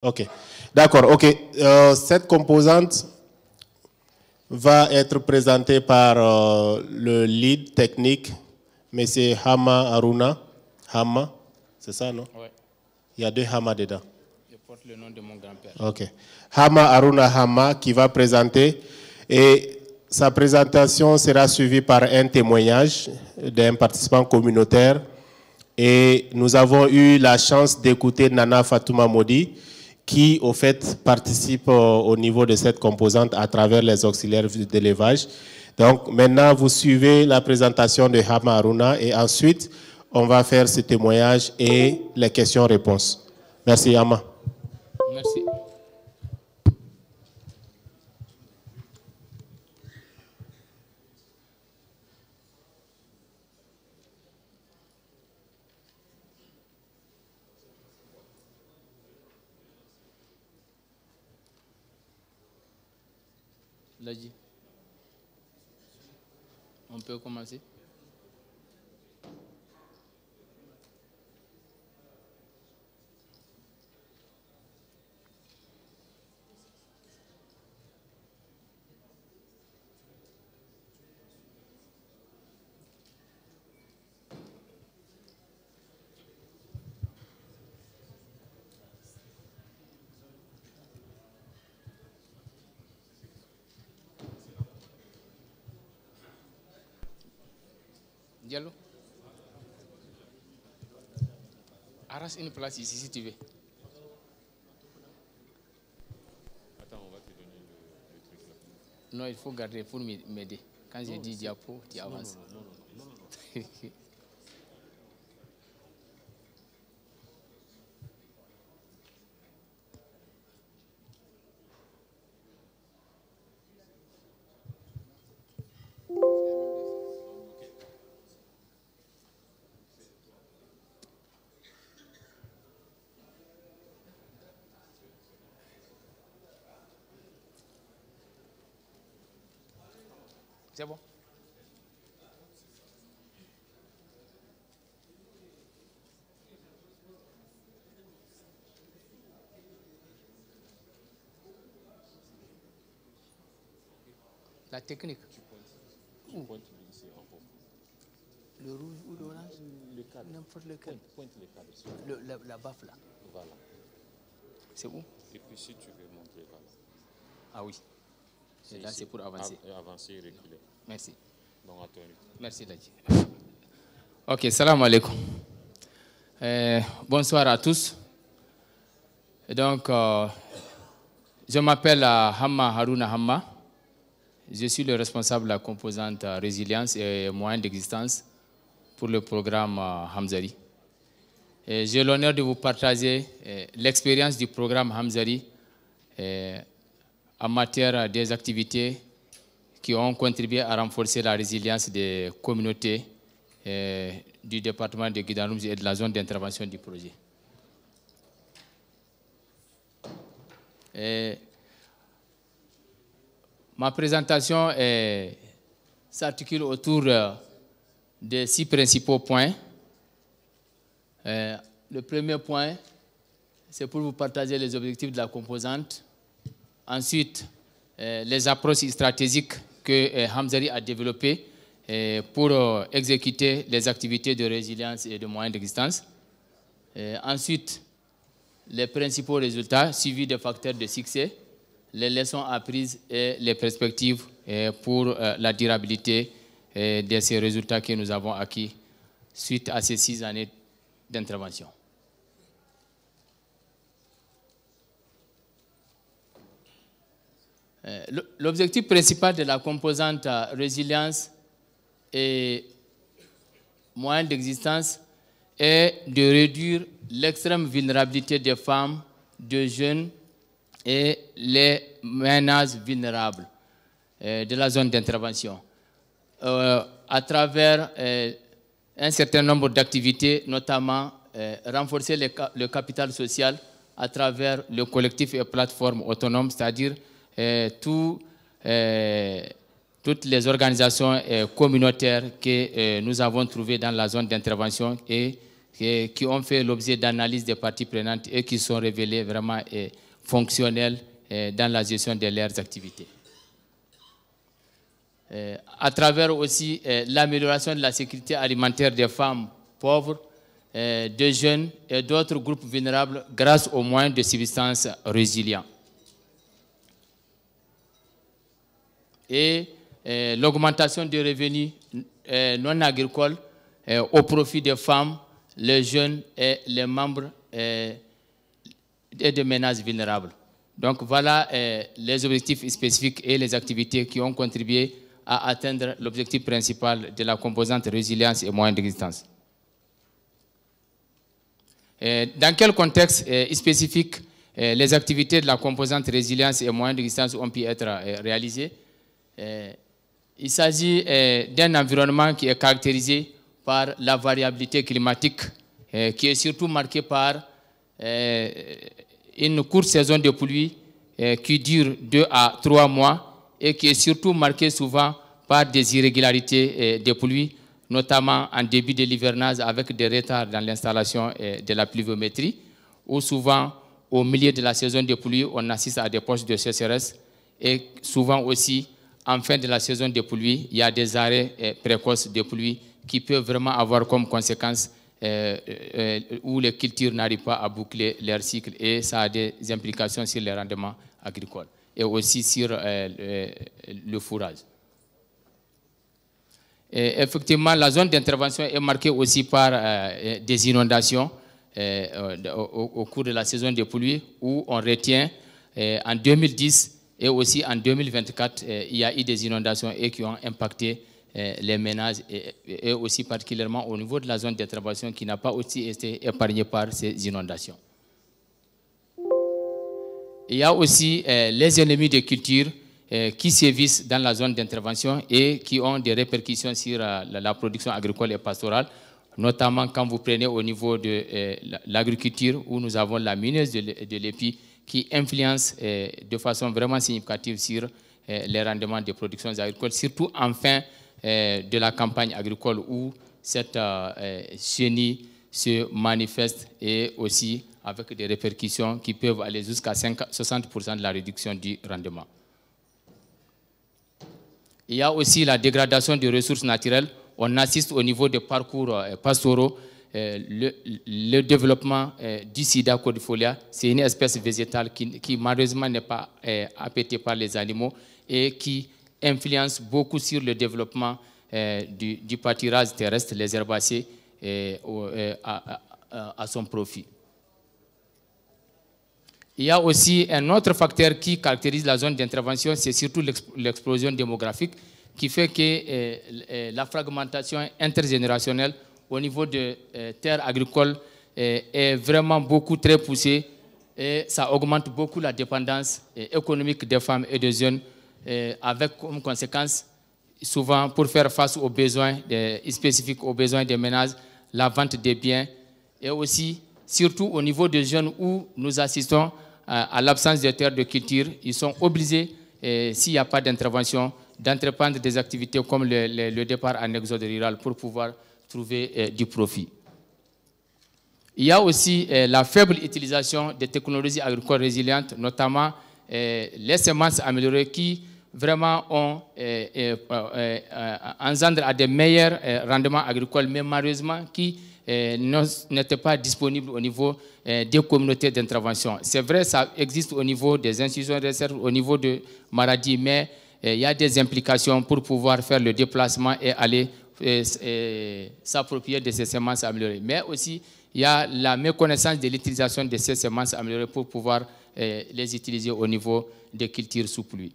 Ok, d'accord, ok. Cette composante va être présentée par le lead technique, M. Hama Aruna. Hama, c'est ça, non? Oui. Il y a deux Hama dedans. Je porte le nom de mon grand-père. Ok. Hama Aruna Hama qui va présenter, et sa présentation sera suivie par un témoignage d'un participant communautaire. Et nous avons eu la chance d'écouter Nana Fatouma Modi, qui au fait participe au niveau de cette composante à travers les auxiliaires d'élevage. Donc maintenant vous suivez la présentation de Hama Aruna et ensuite on va faire ce témoignage et les questions-réponses. Merci Hama. Merci. Ladji, on peut commencer? Diallo, arrache une place ici si tu veux. Attends, on va te donner le truc là. Non, il faut garder pour m'aider. Quand j'ai dit diapo, tu avances. Non. C'est bon? La technique. Tu pointes ici en haut. Le rouge ou l'orange? Le cadre. N'importe lequel. Pointe le cadre. La baffe là. Voilà. C'est où? Et puis si tu veux montrer, voilà. Ah oui. Et là, c'est pour avancer. Avancer et reculer. Merci. Donc, à toi. Merci, Ladji. Ok, salam alaikum. Bonsoir à tous. Et donc, je m'appelle Hama Aruna Hama. Je suis le responsable de la composante résilience et moyens d'existence pour le programme Hamzari. J'ai l'honneur de vous partager l'expérience du programme Hamzari en matière des activités qui ont contribué à renforcer la résilience des communautés du département de Guidaroum et de la zone d'intervention du projet. Ma présentation s'articule autour de 6 principaux points. Le premier point, c'est pour vous partager les objectifs de la composante. Ensuite, les approches stratégiques que Hamzari a développées pour exécuter les activités de résilience et de moyens d'existence. Ensuite, les principaux résultats suivis des facteurs de succès, les leçons apprises et les perspectives pour la durabilité de ces résultats que nous avons acquis suite à ces 6 années d'intervention. L'objectif principal de la composante résilience et moyens d'existence est de réduire l'extrême vulnérabilité des femmes, des jeunes et les ménages vulnérables de la zone d'intervention à travers un certain nombre d'activités, notamment renforcer le capital social à travers le collectif et plateforme autonome, c'est-à-dire toutes les organisations communautaires que nous avons trouvées dans la zone d'intervention et qui ont fait l'objet d'analyses des parties prenantes et qui sont révélées vraiment fonctionnelles dans la gestion de leurs activités. À travers aussi l'amélioration de la sécurité alimentaire des femmes pauvres, des jeunes et d'autres groupes vulnérables grâce aux moyens de subsistance résilients. Et l'augmentation des revenus non agricoles au profit des femmes, les jeunes et les membres et des ménages vulnérables. Donc voilà les objectifs spécifiques et les activités qui ont contribué à atteindre l'objectif principal de la composante résilience et moyens d'existence. Dans quel contexte spécifique les activités de la composante résilience et moyens d'existence ont pu être réalisées? Il s'agit d'un environnement qui est caractérisé par la variabilité climatique, qui est surtout marquée par une courte saison de pluie qui dure 2 à 3 mois et qui est surtout marquée souvent par des irrégularités de pluie, notamment en début de l'hivernage avec des retards dans l'installation de la pluviométrie, ou souvent au milieu de la saison de pluie, on assiste à des poches de sécheresse, et souvent aussi en fin de la saison de pluie, il y a des arrêts précoces de pluie qui peuvent vraiment avoir comme conséquence où les cultures n'arrivent pas à boucler leur cycle, et ça a des implications sur les rendements agricoles et aussi sur le fourrage. Et effectivement, la zone d'intervention est marquée aussi par des inondations au cours de la saison des pluies, où on retient en 2010 et aussi en 2024, il y a eu des inondations et qui ont impacté les ménages et aussi particulièrement au niveau de la zone d'intervention qui n'a pas aussi été épargnée par ces inondations. Il y a aussi les ennemis de culture qui sévissent dans la zone d'intervention et qui ont des répercussions sur la production agricole et pastorale, notamment quand vous prenez au niveau de l'agriculture, où nous avons la mineuse de l'épi qui influence de façon vraiment significative sur les rendements des productions agricoles, surtout en fin de la campagne agricole où cette chenille se manifeste et aussi avec des répercussions qui peuvent aller jusqu'à 60% de la réduction du rendement. Il y a aussi la dégradation des ressources naturelles. On assiste au niveau des parcours pastoraux, le développement du sida cordifolia. C'est une espèce végétale qui malheureusement n'est pas appétée par les animaux et qui influence beaucoup sur le développement du pâturage terrestre, les herbacées, à son profit. Il y a aussi un autre facteur qui caractérise la zone d'intervention, c'est surtout l'explosion démographique qui fait que la fragmentation intergénérationnelle au niveau de terres agricoles est vraiment très poussée et ça augmente beaucoup la dépendance économique des femmes et des jeunes avec comme conséquence, souvent pour faire face aux besoins spécifiques aux besoins des ménages, la vente des biens et aussi, surtout au niveau des jeunes où nous assistons à l'absence de terres de culture, ils sont obligés, s'il n'y a pas d'intervention, d'entreprendre des activités comme le départ en exode rural pour pouvoir trouver du profit. Il y a aussi la faible utilisation des technologies agricoles résilientes, notamment les semences améliorées qui vraiment engendrent à des meilleurs rendements agricoles, mais malheureusement qui n'étaient pas disponibles au niveau des communautés d'intervention. C'est vrai, ça existe au niveau des institutions de recherche, au niveau de Maradi, mais il y a des implications pour pouvoir faire le déplacement et aller s'approprier de ces semences améliorées. Mais aussi, il y a la méconnaissance de l'utilisation de ces semences améliorées pour pouvoir les utiliser au niveau des cultures sous pluie.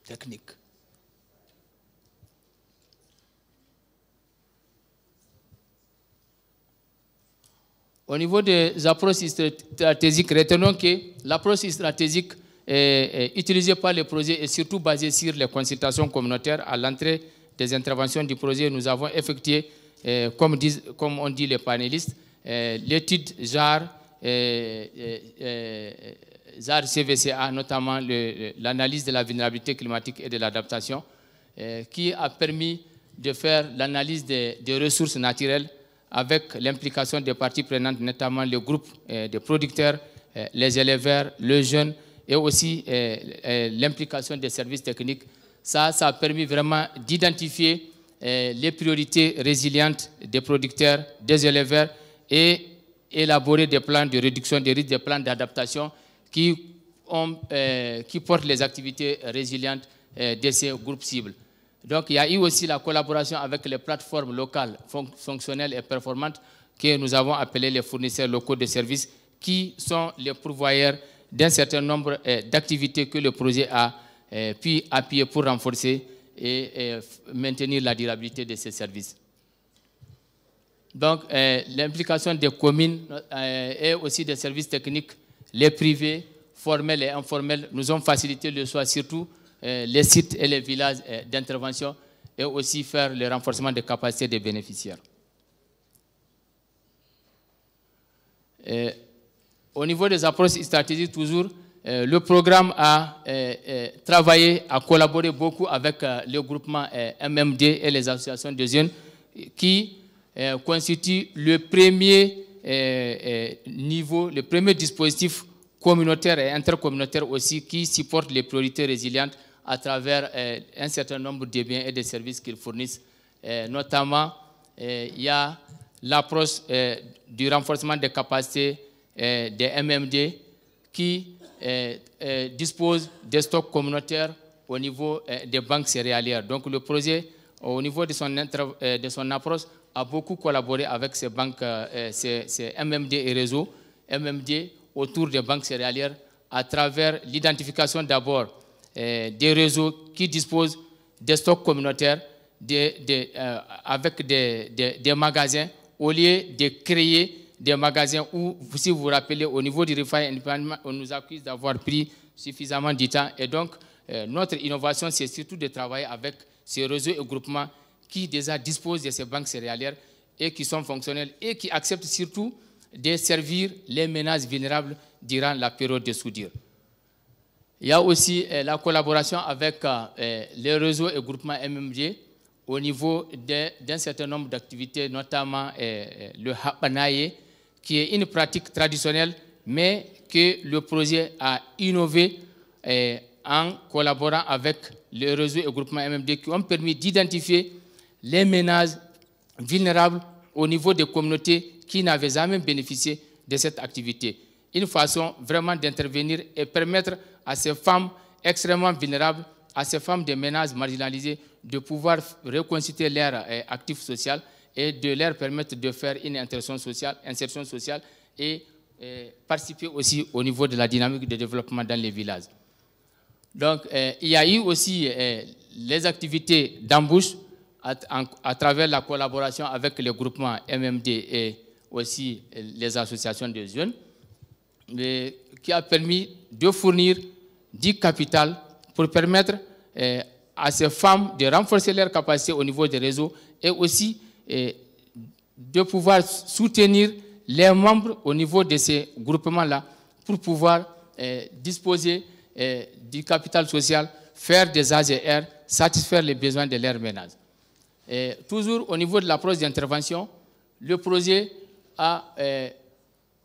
Technique. Au niveau des approches stratégiques, retenons que l'approche stratégique utilisée par les projets est surtout basée sur les consultations communautaires. À l'entrée des interventions du projet, nous avons effectué, comme on dit les panélistes, l'étude JAR, JAR CVCA, notamment l'analyse de la vulnérabilité climatique et de l'adaptation, qui a permis de faire l'analyse des ressources naturelles avec l'implication des parties prenantes, notamment le groupe des producteurs, les éleveurs, les jeunes et aussi l'implication des services techniques. Ça a permis vraiment d'identifier les priorités résilientes des producteurs, des éleveurs et élaborer des plans de réduction des risques, des plans d'adaptation qui portent les activités résilientes de ces groupes cibles. Donc, il y a eu aussi la collaboration avec les plateformes locales fonctionnelles et performantes que nous avons appelées les fournisseurs locaux de services qui sont les pourvoyeurs d'un certain nombre d'activités que le projet a pu appuyer pour renforcer et maintenir la durabilité de ces services. Donc, l'implication des communes et aussi des services techniques, les privés, formels et informels, nous ont facilité le choix, surtout les sites et les villages d'intervention, et aussi faire le renforcement des capacités des bénéficiaires. Au niveau des approches stratégiques, toujours, le programme a travaillé, a collaboré beaucoup avec le groupement MMD et les associations de jeunes qui constituent le premier niveau, le premier dispositif communautaire et intercommunautaire aussi qui supporte les priorités résilientes à travers un certain nombre de biens et de services qu'ils fournissent. Notamment, il y a l'approche du renforcement des capacités des MMD qui dispose des stocks communautaires au niveau des banques céréalières. Donc le projet, au niveau de son approche, a beaucoup collaboré avec ces banques, ces MMD et réseaux, MMD autour des banques céréalières à travers l'identification d'abord des réseaux qui disposent des stocks communautaires avec des magasins au lieu de créer des magasins où, si vous vous rappelez, au niveau du refining, on nous accuse d'avoir pris suffisamment de temps. Et donc, notre innovation, c'est surtout de travailler avec ces réseaux et groupements qui déjà disposent de ces banques céréalières et qui sont fonctionnels et qui acceptent surtout de servir les ménages vulnérables durant la période de soudure. Il y a aussi la collaboration avec les réseaux et groupements MMG au niveau d'un certain nombre d'activités, notamment le Hapanaye, qui est une pratique traditionnelle, mais que le projet a innové en collaborant avec les réseaux et groupements MMD qui ont permis d'identifier les ménages vulnérables au niveau des communautés qui n'avaient jamais bénéficié de cette activité. Une façon vraiment d'intervenir et permettre à ces femmes extrêmement vulnérables, à ces femmes des ménages marginalisés, de pouvoir reconstituer leur actif social et de leur permettre de faire une insertion sociale et participer aussi au niveau de la dynamique de développement dans les villages. Donc, il y a eu aussi les activités d'embauche à travers la collaboration avec les groupements MMD et aussi les associations de jeunes, qui a permis de fournir du capital pour permettre à ces femmes de renforcer leurs capacités au niveau des réseaux et aussi de pouvoir soutenir les membres au niveau de ces groupements-là pour pouvoir disposer du capital social, faire des AGR, satisfaire les besoins de leurs ménages. Toujours au niveau de l'approche d'intervention, le projet a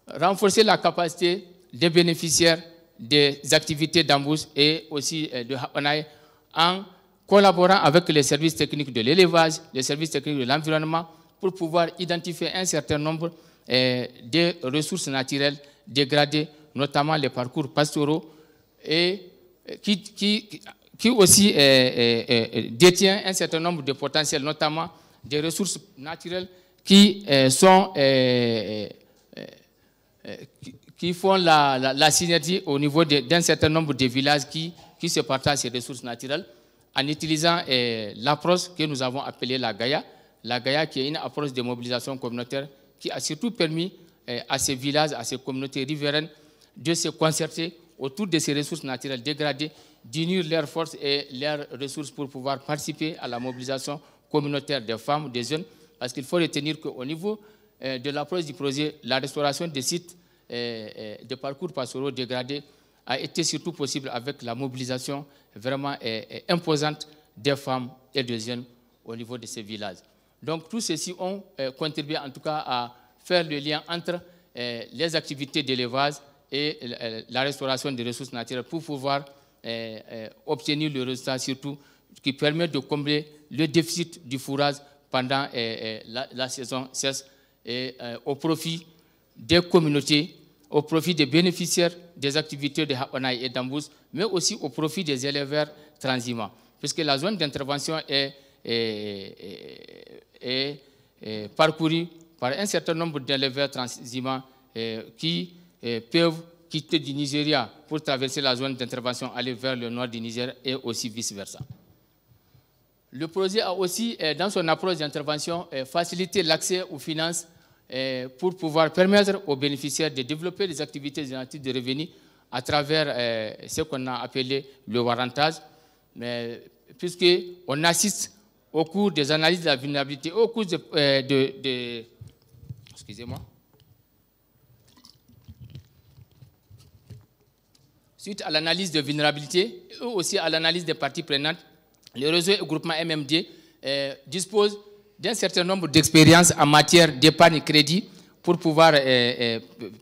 renforcé la capacité des bénéficiaires des activités d'embauche et aussi de Hapanaye en collaborant avec les services techniques de l'élevage, les services techniques de l'environnement, pour pouvoir identifier un certain nombre de ressources naturelles dégradées, notamment les parcours pastoraux, et qui aussi détient un certain nombre de potentiels, notamment des ressources naturelles qui font la synergie au niveau d'un certain nombre de villages qui se partagent ces ressources naturelles en utilisant l'approche que nous avons appelée la Gaïa qui est une approche de mobilisation communautaire qui a surtout permis à ces villages, à ces communautés riveraines de se concerter autour de ces ressources naturelles dégradées, d'unir leurs forces et leurs ressources pour pouvoir participer à la mobilisation communautaire des femmes, des jeunes, parce qu'il faut retenir qu'au niveau de l'approche du projet, la restauration des sites de parcours pastoraux dégradés a été surtout possible avec la mobilisation vraiment imposante des femmes et de jeunes au niveau de ces villages. Donc, tous ceux-ci ont contribué en tout cas à faire le lien entre les activités d'élevage et la restauration des ressources naturelles pour pouvoir obtenir le résultat surtout qui permet de combler le déficit du fourrage pendant la saison sèche et au profit des communautés, au profit des bénéficiaires des activités de Hapanai et d'Ambous, mais aussi au profit des éleveurs transhumants, puisque la zone d'intervention est parcourue par un certain nombre d'éleveurs transhumants qui peuvent quitter du Nigeria pour traverser la zone d'intervention, aller vers le nord du Niger et aussi vice-versa. Le projet a aussi, dans son approche d'intervention, facilité l'accès aux finances pour pouvoir permettre aux bénéficiaires de développer des activités génératives de revenus à travers ce qu'on a appelé le warrantage, puisqu'on assiste au cours des analyses de la vulnérabilité, au cours excusez-moi. Suite à l'analyse de vulnérabilité et aussi à l'analyse des parties prenantes, le réseau et groupement MMD dispose d'un certain nombre d'expériences en matière d'épargne-crédit pour pouvoir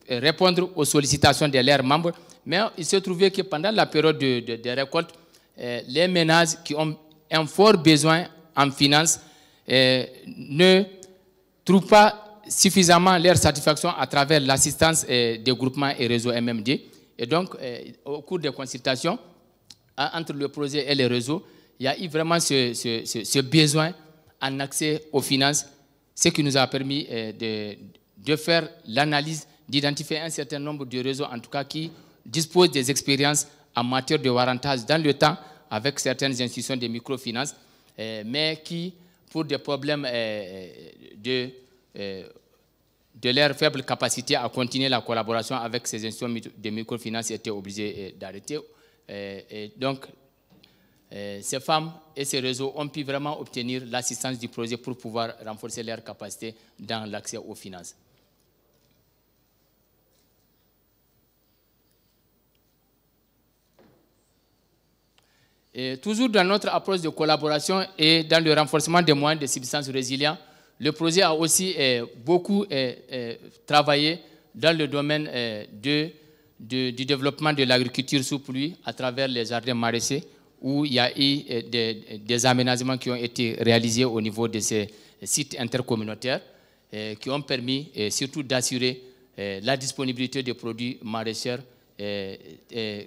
répondre aux sollicitations de leurs membres. Mais il se trouvait que pendant la période de récolte, les ménages qui ont un fort besoin en finances ne trouvent pas suffisamment leur satisfaction à travers l'assistance des groupements et réseaux MMD. Et donc, au cours des consultations entre le projet et les réseaux, il y a eu vraiment ce besoin en accès aux finances, ce qui nous a permis de faire l'analyse, d'identifier un certain nombre de réseaux, en tout cas, qui disposent des expériences en matière de warrantage dans le temps avec certaines institutions de microfinance, mais qui, pour des problèmes de leur faible capacité à continuer la collaboration avec ces institutions de microfinance, étaient obligés d'arrêter. Donc, ces femmes et ces réseaux ont pu vraiment obtenir l'assistance du projet pour pouvoir renforcer leurs capacités dans l'accès aux finances. Et toujours dans notre approche de collaboration et dans le renforcement des moyens de subsistance résilients, le projet a aussi beaucoup travaillé dans le domaine du développement de l'agriculture sous pluie à travers les jardins maraîchers, où il y a eu des aménagements qui ont été réalisés au niveau de ces sites intercommunautaires qui ont permis surtout d'assurer la disponibilité des produits maraîchers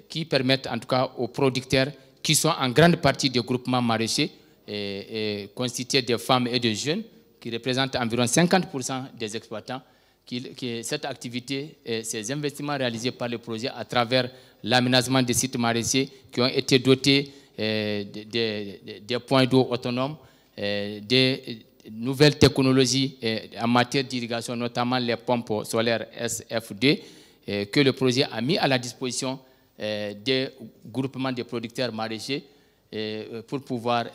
qui permettent en tout cas aux producteurs qui sont en grande partie des groupements maraîchers constitués de femmes et de jeunes qui représentent environ 50% des exploitants, cette activité, ces investissements réalisés par le projet à travers l'aménagement des sites maraîchers qui ont été dotés des points d'eau autonomes, des nouvelles technologies en matière d'irrigation, notamment les pompes solaires SFD, que le projet a mis à la disposition des groupements de producteurs maraîchers pour pouvoir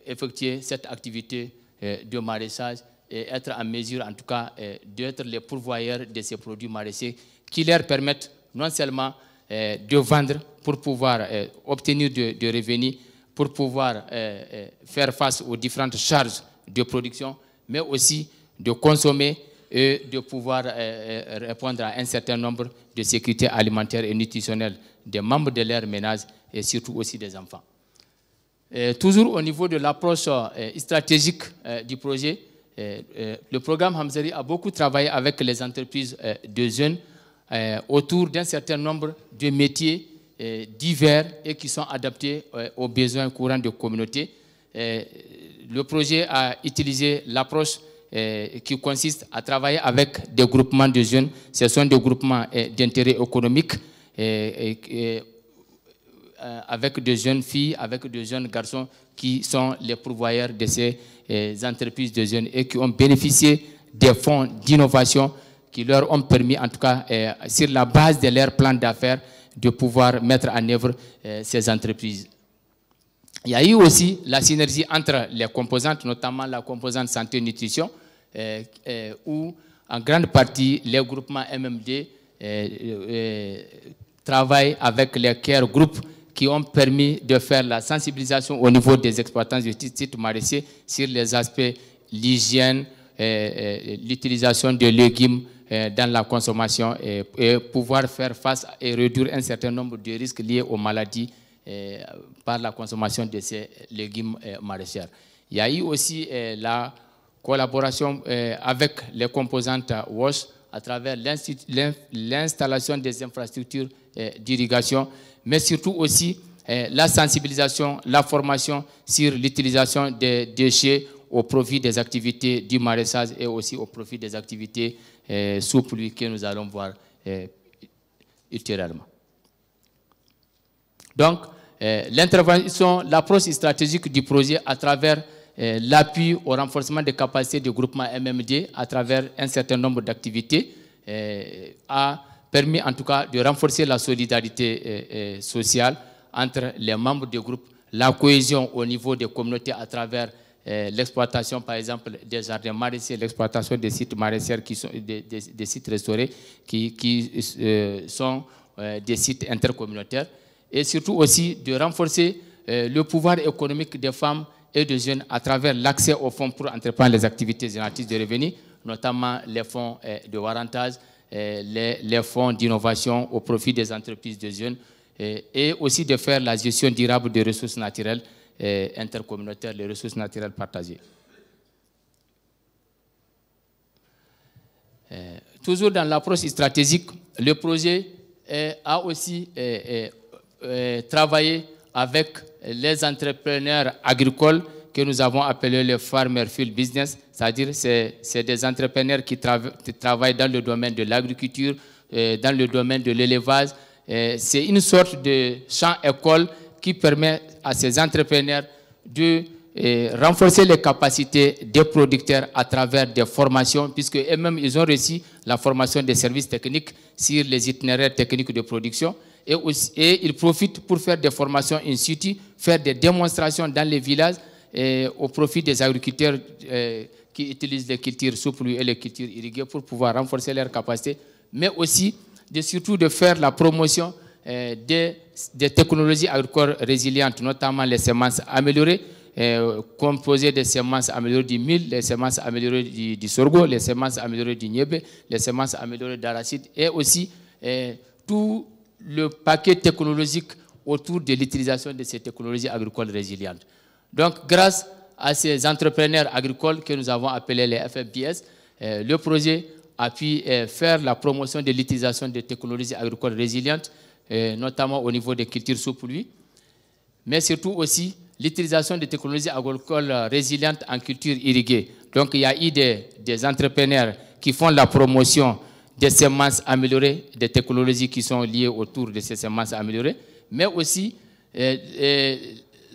effectuer cette activité de maraîchage et être en mesure, en tout cas, d'être les pourvoyeurs de ces produits maraîchers qui leur permettent non seulement de vendre pour pouvoir obtenir de revenus, pour pouvoir faire face aux différentes charges de production, mais aussi de consommer et de pouvoir répondre à un certain nombre de sécurités alimentaires et nutritionnelles des membres de leur ménage et surtout aussi des enfants. Toujours au niveau de l'approche stratégique du projet, le programme Hamzari a beaucoup travaillé avec les entreprises de jeunes autour d'un certain nombre de métiers divers et qui sont adaptés aux besoins courants de communautés. Le projet a utilisé l'approche qui consiste à travailler avec des groupements de jeunes. Ce sont des groupements d'intérêt économique avec de jeunes filles, avec de jeunes garçons qui sont les pourvoyeurs de ces entreprises de jeunes et qui ont bénéficié des fonds d'innovation qui leur ont permis, en tout cas, sur la base de leur plan d'affaires, de pouvoir mettre en œuvre ces entreprises. Il y a eu aussi la synergie entre les composantes, notamment la composante santé et nutrition, où en grande partie les groupements MMD travaillent avec les care groups qui ont permis de faire la sensibilisation au niveau des exploitants du site maraîcher sur les aspects l'hygiène, l'utilisation de légumes dans la consommation et pouvoir faire face et réduire un certain nombre de risques liés aux maladies par la consommation de ces légumes maraîchers. Il y a eu aussi la collaboration avec les composantes WASH à travers l'installation des infrastructures d'irrigation, mais surtout aussi la sensibilisation, la formation sur l'utilisation des déchets au profit des activités du maraîchage et aussi au profit des activités sous pluie que nous allons voir ultérieurement. Donc, l'intervention, l'approche stratégique du projet à travers l'appui au renforcement des capacités du groupement MMD à travers un certain nombre d'activités a permis en tout cas de renforcer la solidarité sociale entre les membres du groupe, la cohésion au niveau des communautés à travers l'exploitation par exemple des jardins maraîchers, l'exploitation des sites maraîchers qui sont des sites restaurés qui sont des sites intercommunautaires et surtout aussi de renforcer le pouvoir économique des femmes et des jeunes à travers l'accès aux fonds pour entreprendre les activités génératrices de revenus, notamment les fonds de warrantage, les fonds d'innovation au profit des entreprises de jeunes et aussi de faire la gestion durable des ressources naturelles intercommunautaires, les ressources naturelles partagées. Toujours dans l'approche stratégique, le projet a aussi travaillé avec les entrepreneurs agricoles que nous avons appelés les Farmer Field Business, c'est-à-dire c'est des entrepreneurs qui travaillent dans le domaine de l'agriculture, dans le domaine de l'élevage. C'est une sorte de champ-école qui permet à ces entrepreneurs de renforcer les capacités des producteurs à travers des formations, puisque eux-mêmes, ils ont reçu la formation des services techniques sur les itinéraires techniques de production. Et ils profitent pour faire des formations in situ, faire des démonstrations dans les villages au profit des agriculteurs qui utilisent les cultures sous pluie et les cultures irriguées pour pouvoir renforcer leurs capacités, mais aussi surtout de faire la promotion des technologies agricoles résilientes, notamment les semences améliorées, composées des semences améliorées du mil, les semences améliorées du sorgho, les semences améliorées du niébé, les semences améliorées d'arachide et aussi tout le paquet technologique autour de l'utilisation de ces technologies agricoles résilientes. Donc, grâce à ces entrepreneurs agricoles que nous avons appelés les FFBS, le projet a pu faire la promotion de l'utilisation des technologies agricoles résilientes, notamment au niveau des cultures sous pluie, mais surtout aussi l'utilisation des technologies agricoles résilientes en culture irriguée. Donc, il y a eu des entrepreneurs qui font la promotion des semences améliorées, des technologies qui sont liées autour de ces semences améliorées, mais aussi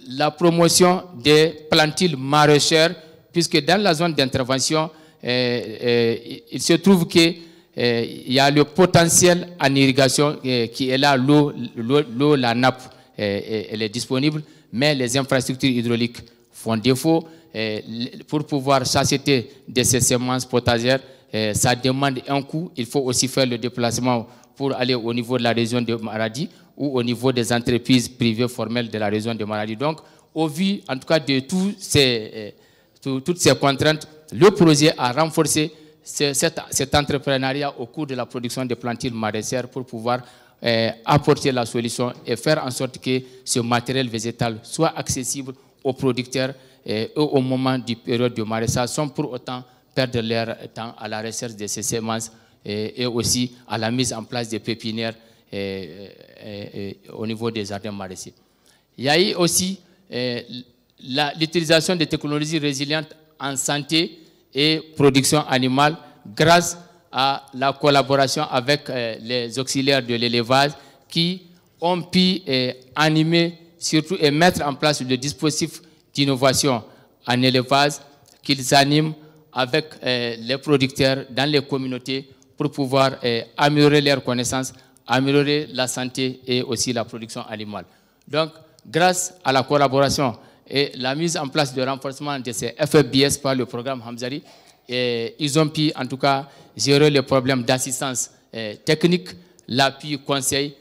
la promotion des plantules maraîchères, puisque dans la zone d'intervention, il se trouve qu'il y a le potentiel en irrigation qui est là, l'eau, la nappe, elle est disponible, mais les infrastructures hydrauliques font défaut. Pour pouvoir s'acheter de ces semences potagères, ça demande un coût. Il faut aussi faire le déplacement pour aller au niveau de la région de Maradi ou au niveau des entreprises privées formelles de la région de Maradi. Donc, au vu, en tout cas, de toutes ces contraintes, le projet a renforcé cet entrepreneuriat au cours de la production de plantules maraîchères pour pouvoir apporter la solution et faire en sorte que ce matériel végétal soit accessible aux producteurs au moment du période de maraîchage, sans pour autant perdre leur temps à la recherche de ces semences et aussi à la mise en place des pépinières au niveau des jardins maraîchers. Il y a eu aussi l'utilisation des technologies résilientes en santé et production animale grâce à la collaboration avec les auxiliaires de l'élevage qui ont pu animer surtout et mettre en place le dispositif d'innovation en élevage qu'ils animent avec les producteurs dans les communautés pour pouvoir améliorer leurs connaissances, améliorer la santé et aussi la production animale. Donc, grâce à la collaboration et la mise en place de renforcement de ces FFBS par le programme Hamzari, ils ont pu en tout cas gérer les problèmes d'assistance technique, l'appui conseil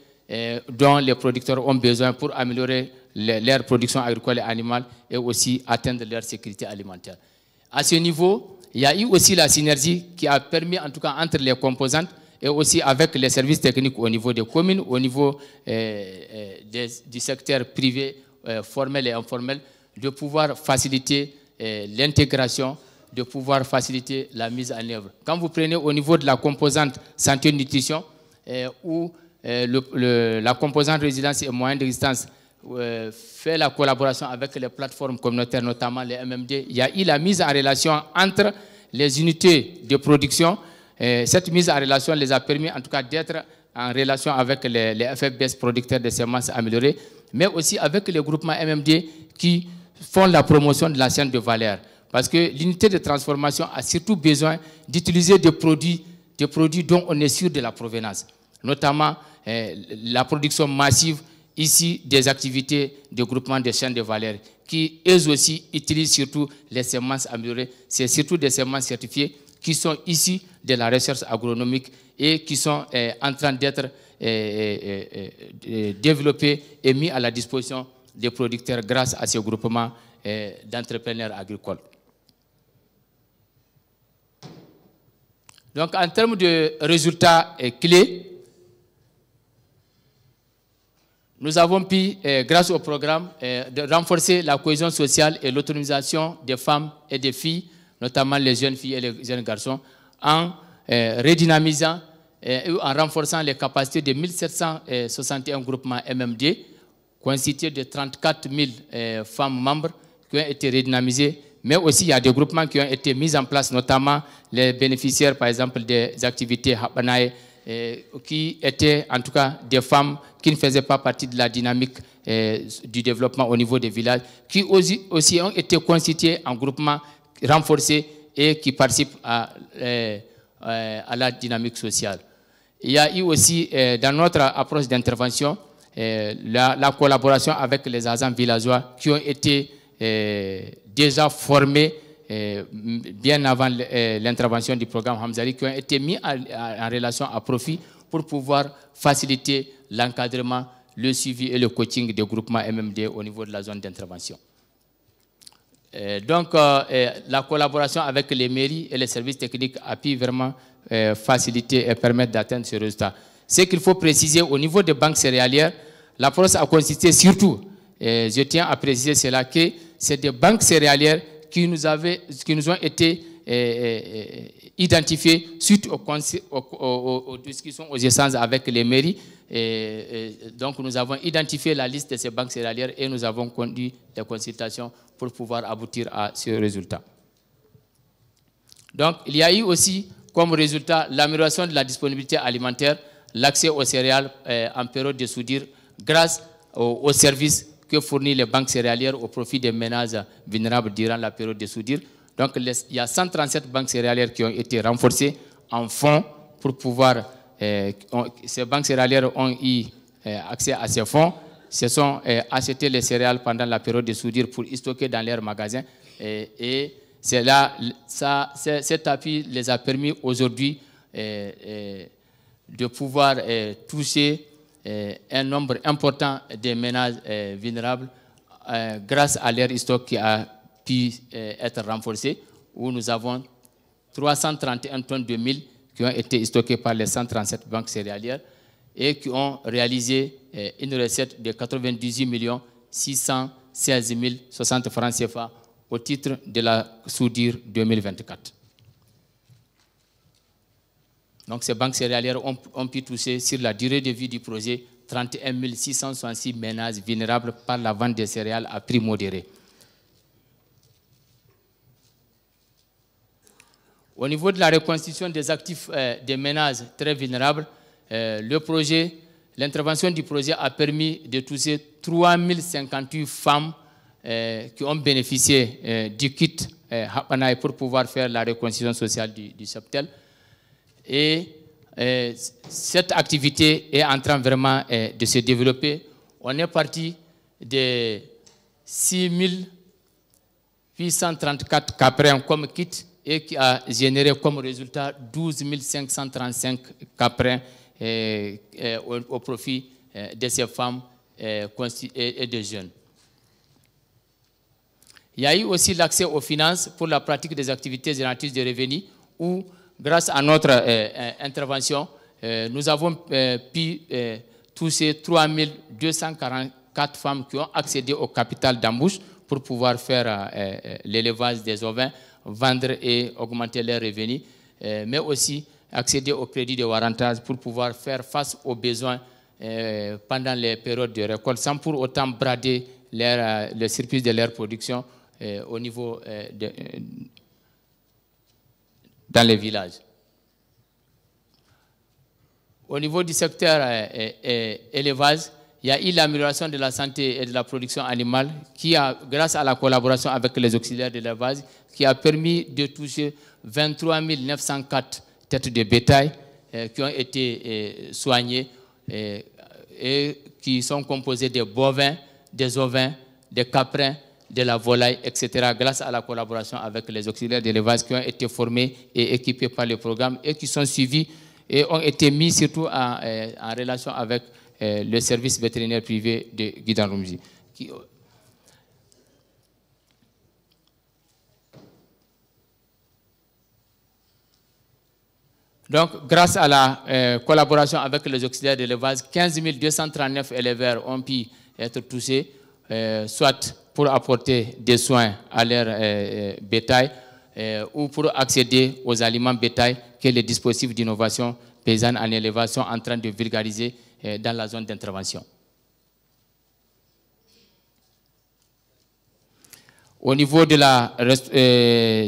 dont les producteurs ont besoin pour améliorer leur production agricole et animale et aussi atteindre leur sécurité alimentaire. À ce niveau, il y a eu aussi la synergie qui a permis, en tout cas entre les composantes et aussi avec les services techniques au niveau des communes, au niveau du secteur privé formel et informel, de pouvoir faciliter l'intégration, de pouvoir faciliter la mise en œuvre. Quand vous prenez au niveau de la composante santé-nutrition, où la composante résidence et moyens de distance fait la collaboration avec les plateformes communautaires, notamment les MMD, il y a eu la mise en relation entre les unités de production. Cette mise en relation les a permis en tout cas d'être en relation avec les FFBS producteurs de semences améliorées, mais aussi avec les groupements MMD qui font la promotion de la chaîne de valeur. Parce que l'unité de transformation a surtout besoin d'utiliser des produits dont on est sûr de la provenance, notamment la production massive ici des activités de groupement de chaînes de valeur qui, eux aussi, utilisent surtout les semences améliorées. C'est surtout des semences certifiées qui sont issues de la recherche agronomique et qui sont en train d'être développées et mis à la disposition des producteurs grâce à ce groupement d'entrepreneurs agricoles. Donc, en termes de résultats clés, nous avons pu, grâce au programme, de renforcer la cohésion sociale et l'autonomisation des femmes et des filles, notamment les jeunes filles et les jeunes garçons, en redynamisant et en renforçant les capacités de 1761 groupements MMD, constitués de 34 000 femmes membres qui ont été redynamisés, mais aussi il y a des groupements qui ont été mis en place, notamment les bénéficiaires, par exemple, des activités Habanaï, qui étaient en tout cas des femmes qui ne faisaient pas partie de la dynamique du développement au niveau des villages, qui aussi ont été constitués en groupements renforcés et qui participent à la dynamique sociale. Il y a eu aussi, dans notre approche d'intervention, la collaboration avec les agents villageois qui ont été déjà formés bien avant l'intervention du programme Hamzari, qui ont été mis en relation à profit pour pouvoir faciliter l'encadrement, le suivi et le coaching des groupements MMD au niveau de la zone d'intervention. Donc, la collaboration avec les mairies et les services techniques a pu vraiment faciliter et permettre d'atteindre ce résultat. Ce qu'il faut préciser au niveau des banques céréalières, l'approche a consisté surtout, je tiens à préciser cela, que c'est des banques céréalières qui nous ont été identifiées suite aux discussions, aux échanges avec les mairies. Donc, nous avons identifié la liste de ces banques céréalières et nous avons conduit des consultations pour pouvoir aboutir à ce résultat. Donc, il y a eu aussi comme résultat l'amélioration de la disponibilité alimentaire, l'accès aux céréales en période de soudure grâce aux services que fournissent les banques céréalières au profit des ménages vulnérables durant la période de soudure. Donc, il y a 137 banques céréalières qui ont été renforcées en fonds pour pouvoir... ces banques céréalières ont eu accès à ces fonds, se sont achetés les céréales pendant la période de soudure pour y stocker dans leurs magasins. Et c'est là, cet appui les a permis aujourd'hui de pouvoir toucher un nombre important de ménages vulnérables grâce à leur stock qui a pu être renforcé, où nous avons 331 tonnes de mil qui ont été stockées par les 137 banques céréalières et qui ont réalisé une recette de 98 616 060 francs CFA au titre de la soudure 2024. Donc, ces banques céréalières ont pu toucher sur la durée de vie du projet 31 666 ménages vulnérables par la vente des céréales à prix modéré. Au niveau de la reconstitution des actifs des ménages très vulnérables, l'intervention du projet a permis de toucher 3058 femmes qui ont bénéficié du kit Hapanaï pour pouvoir faire la reconstitution sociale du cheptel. Et cette activité est en train vraiment de se développer. On est parti de 6834 caprins comme kit et qui a généré comme résultat 12 535 caprins au profit de ces femmes et des jeunes. Il y a eu aussi l'accès aux finances pour la pratique des activités génératrices de revenus où, grâce à notre intervention, nous avons pu toucher 3244 femmes qui ont accédé au capital d'embauche pour pouvoir faire l'élevage des ovins, vendre et augmenter leurs revenus, mais aussi accéder au crédit de warrantage pour pouvoir faire face aux besoins pendant les périodes de récolte sans pour autant brader le surplus de leur production au niveau dans les villages. Au niveau du secteur élevage, il y a eu l'amélioration de la santé et de la production animale qui a, grâce à la collaboration avec les auxiliaires de l'élevage, qui a permis de toucher 23 904 têtes de bétail qui ont été soignées et qui sont composées de bovins, des ovins, des caprins, de la volaille, etc., grâce à la collaboration avec les auxiliaires d'élevage qui ont été formés et équipés par le programme et qui sont suivis et ont été mis surtout en relation avec le service vétérinaire privé de Guidan-Rumji. Donc, grâce à la collaboration avec les auxiliaires d'élevage, 15 239 éleveurs ont pu être touchés, soit pour apporter des soins à leur bétail ou pour accéder aux aliments bétail que les dispositifs d'innovation paysanne en élevage sont en train de vulgariser dans la zone d'intervention. Au niveau de la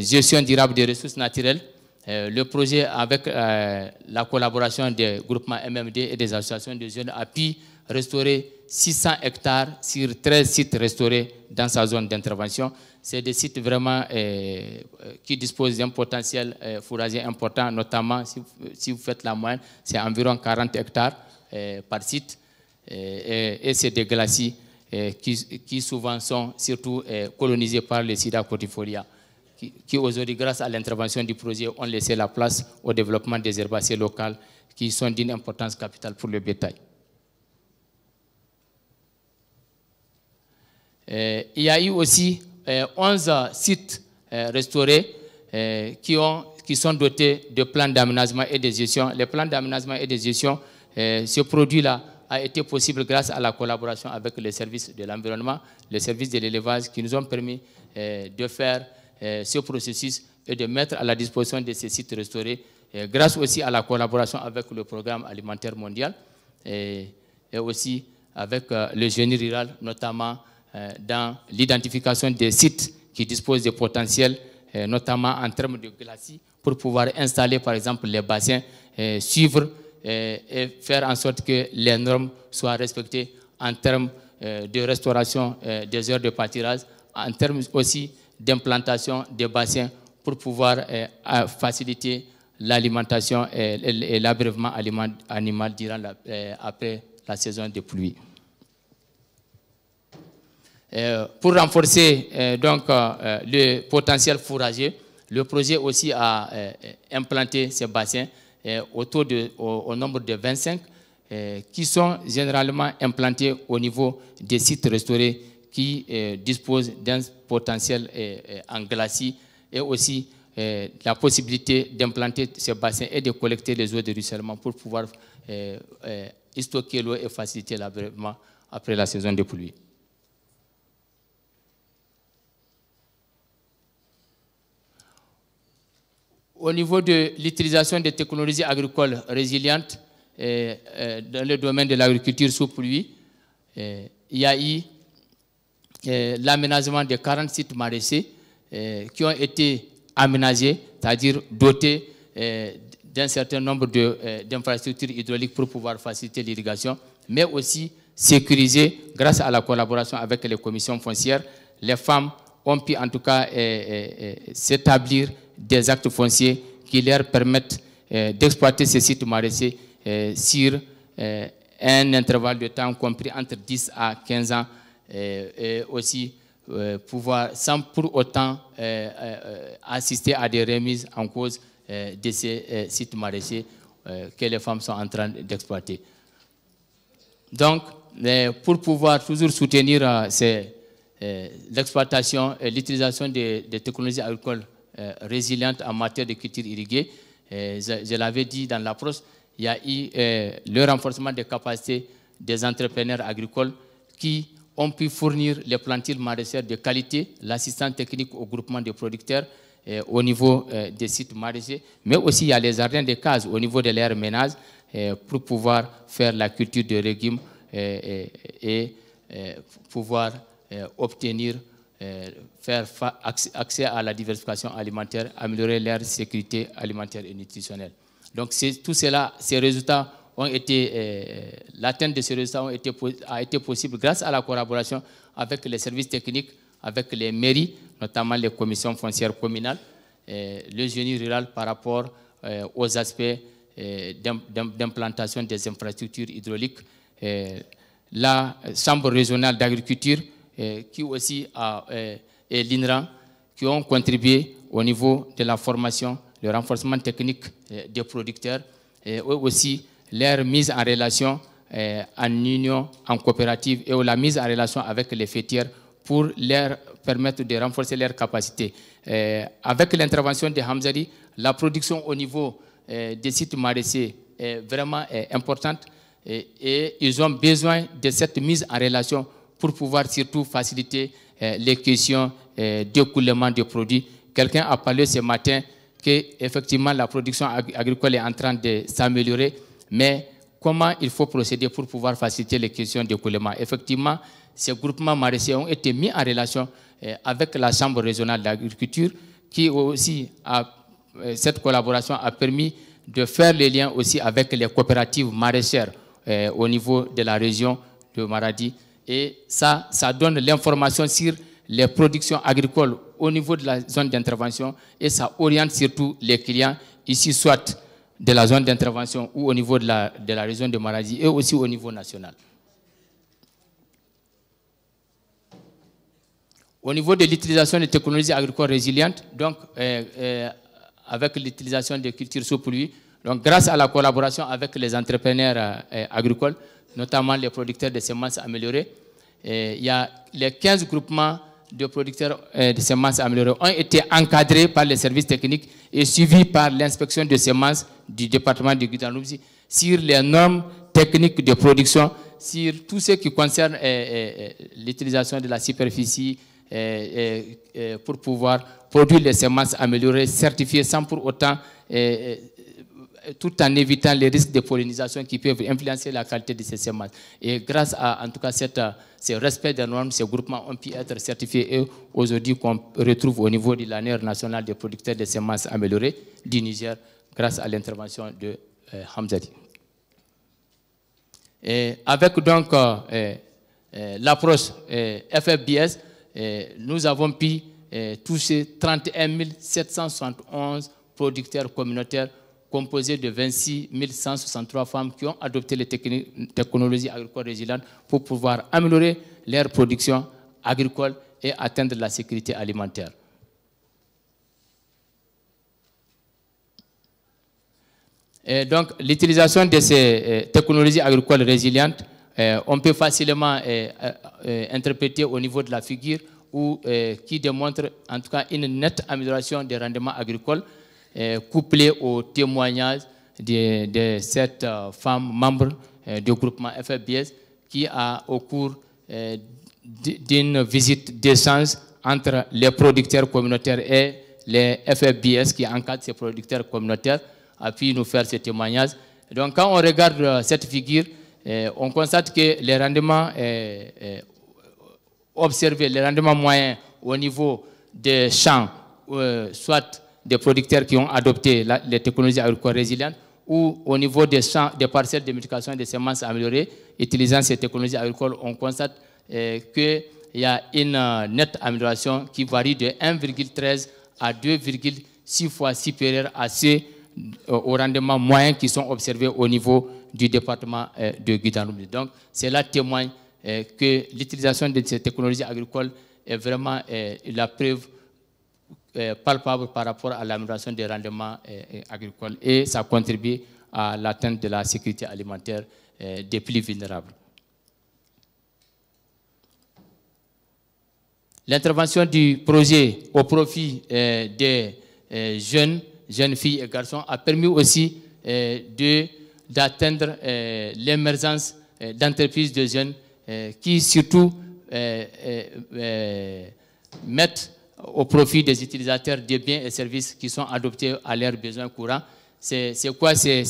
gestion durable des ressources naturelles, le projet, avec la collaboration des groupements MMD et des associations de jeunes, a pu restaurer 600 hectares sur 13 sites restaurés dans sa zone d'intervention. C'est des sites vraiment qui disposent d'un potentiel fourrager important, notamment si vous faites la moyenne, c'est environ 40 hectares par site. Et c'est des glacis qui souvent sont surtout colonisés par les Sida cordifolia, qui aujourd'hui, grâce à l'intervention du projet, ont laissé la place au développement des herbacées locales qui sont d'une importance capitale pour le bétail. Il y a eu aussi 11 sites restaurés qui sont dotés de plans d'aménagement et de gestion. Les plans d'aménagement et de gestion, ce produit-là a été possible grâce à la collaboration avec les services de l'environnement, les services de l'élevage qui nous ont permis de faire ce processus et de mettre à la disposition de ces sites restaurés, grâce aussi à la collaboration avec le programme alimentaire mondial et aussi avec le génie rural, notamment dans l'identification des sites qui disposent de potentiel, notamment en termes de glacis, pour pouvoir installer par exemple les bassins, suivre et faire en sorte que les normes soient respectées en termes de restauration des heures de pâturage, en termes aussi d'implantation des bassins pour pouvoir faciliter l'alimentation et l'abreuvement animal durant après la saison des pluies. Pour renforcer donc le potentiel fourrager, le projet aussi a implanté ces bassins au nombre de 25 qui sont généralement implantés au niveau des sites restaurés qui disposent d'un potentiel en glacis et aussi la possibilité d'implanter ces bassins et de collecter les eaux de ruissellement pour pouvoir stocker l'eau et faciliter l'abreuvement après la saison des pluies. Au niveau de l'utilisation des technologies agricoles résilientes dans le domaine de l'agriculture sous pluie, il y a eu l'aménagement de 40 sites maraîchers qui ont été aménagés, c'est-à-dire dotés d'un certain nombre d'infrastructures hydrauliques pour pouvoir faciliter l'irrigation, mais aussi sécurisés grâce à la collaboration avec les commissions foncières. Les femmes ont pu en tout cas s'établir des actes fonciers qui leur permettent d'exploiter ces sites maraîchers sur un intervalle de temps compris entre 10 à 15 ans et aussi pouvoir, sans pour autant assister à des remises en cause de ces sites maraîchers que les femmes sont en train d'exploiter. Donc, pour pouvoir toujours soutenir l'exploitation et l'utilisation des technologies agricoles résilientes en matière de culture irriguée, je l'avais dit dans l'approche, il y a eu le renforcement des capacités des entrepreneurs agricoles qui ont pu fournir les plantures maraîchères de qualité, l'assistance technique au groupement de producteurs au niveau des sites maraîchers, mais aussi il y a les jardins de cases au niveau de leurs ménages pour pouvoir faire la culture de légumes et pouvoir obtenir, faire accès à la diversification alimentaire, améliorer leur sécurité alimentaire et nutritionnelle. Donc tout cela, ces résultats ont été, l'atteinte de ces résultats a été possible grâce à la collaboration avec les services techniques, avec les mairies, notamment les commissions foncières communales, le génie rural par rapport aux aspects d'implantation des infrastructures hydrauliques, la Chambre régionale d'agriculture qui aussi et l'INRA qui ont contribué au niveau de la formation, le renforcement technique des producteurs et aussi leur mise en relation en union, en coopérative et la mise en relation avec les fêtières pour leur permettre de renforcer leurs capacités. Avec l'intervention de Hamzari, la production au niveau des sites maraîchers est vraiment importante et ils ont besoin de cette mise en relation pour pouvoir surtout faciliter les questions d'écoulement des produits. Quelqu'un a parlé ce matin qu'effectivement la production agricole est en train de s'améliorer, mais comment il faut procéder pour pouvoir faciliter les questions d'écoulement? Effectivement, ces groupements maraîchers ont été mis en relation avec la Chambre régionale d'agriculture qui aussi, cette collaboration a permis de faire les liens aussi avec les coopératives maraîchères au niveau de la région de Maradi. Et ça donne l'information sur les productions agricoles au niveau de la zone d'intervention et ça oriente surtout les clients ici, soit de la zone d'intervention ou au niveau de la région de Maradi et aussi au niveau national. Au niveau de l'utilisation des technologies agricoles résilientes, donc avec l'utilisation des cultures sous pluie, donc grâce à la collaboration avec les entrepreneurs agricoles, notamment les producteurs de semences améliorées, il y a les 15 groupements de producteurs de semences améliorées ont été encadrés par les services techniques et suivis par l'inspection de semences du département de Guitanoubsi sur les normes techniques de production, sur tout ce qui concerne l'utilisation de la superficie pour pouvoir produire les semences améliorées, certifiées sans pour autant, tout en évitant les risques de pollinisation qui peuvent influencer la qualité de ces semences. Et grâce à, en tout cas, ce respect des normes, ces groupements ont pu être certifiés et aujourd'hui qu'on retrouve au niveau de l'annuaire national des producteurs de semences améliorées du Niger grâce à l'intervention de Hamzari. Avec donc l'approche FFBS, nous avons pu toucher 31 771 producteurs communautaires composés de 26 163 femmes qui ont adopté les technologies agricoles résilientes pour pouvoir améliorer leur production agricole et atteindre la sécurité alimentaire. Et donc, l'utilisation de ces technologies agricoles résilientes, on peut facilement interpréter au niveau de la figure qui démontre en tout cas une nette amélioration des rendements agricoles couplé au témoignage de cette femme membre du groupement FFBS qui a au cours d'une visite d'échange entre les producteurs communautaires et les FFBS qui encadrent ces producteurs communautaires a pu nous faire ce témoignage. Donc quand on regarde cette figure, on constate que les rendements observés, les rendements moyens au niveau des champs, soit des producteurs qui ont adopté les technologies agricoles résilientes ou au niveau des champs, des parcelles de multiplication des semences améliorées, utilisant ces technologies agricoles, on constate qu'il y a une nette amélioration qui varie de 1,13 à 2,6 fois supérieure à ceux aux rendements moyens qui sont observés au niveau du département de Guitanoubsi. Donc, cela témoigne que l'utilisation de ces technologies agricoles est vraiment la preuve palpable par rapport à l'amélioration des rendements agricoles et ça contribue à l'atteinte de la sécurité alimentaire des plus vulnérables. L'intervention du projet au profit des jeunes filles et garçons a permis aussi d'atteindre l'émergence d'entreprises de jeunes qui surtout mettent au profit des utilisateurs des biens et services qui sont adoptés à leurs besoins courants. C'est quoi ces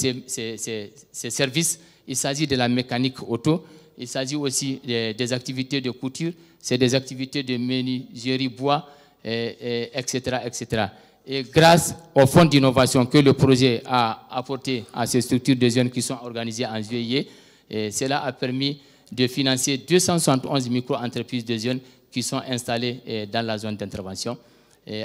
services? Il s'agit de la mécanique auto, il s'agit aussi des activités de couture, c'est des activités de menuiserie bois, etc., etc. Et grâce au fonds d'innovation que le projet a apporté à ces structures de jeunes qui sont organisées en juillet, cela a permis de financer 271 micro-entreprises de jeunes qui sont installées dans la zone d'intervention,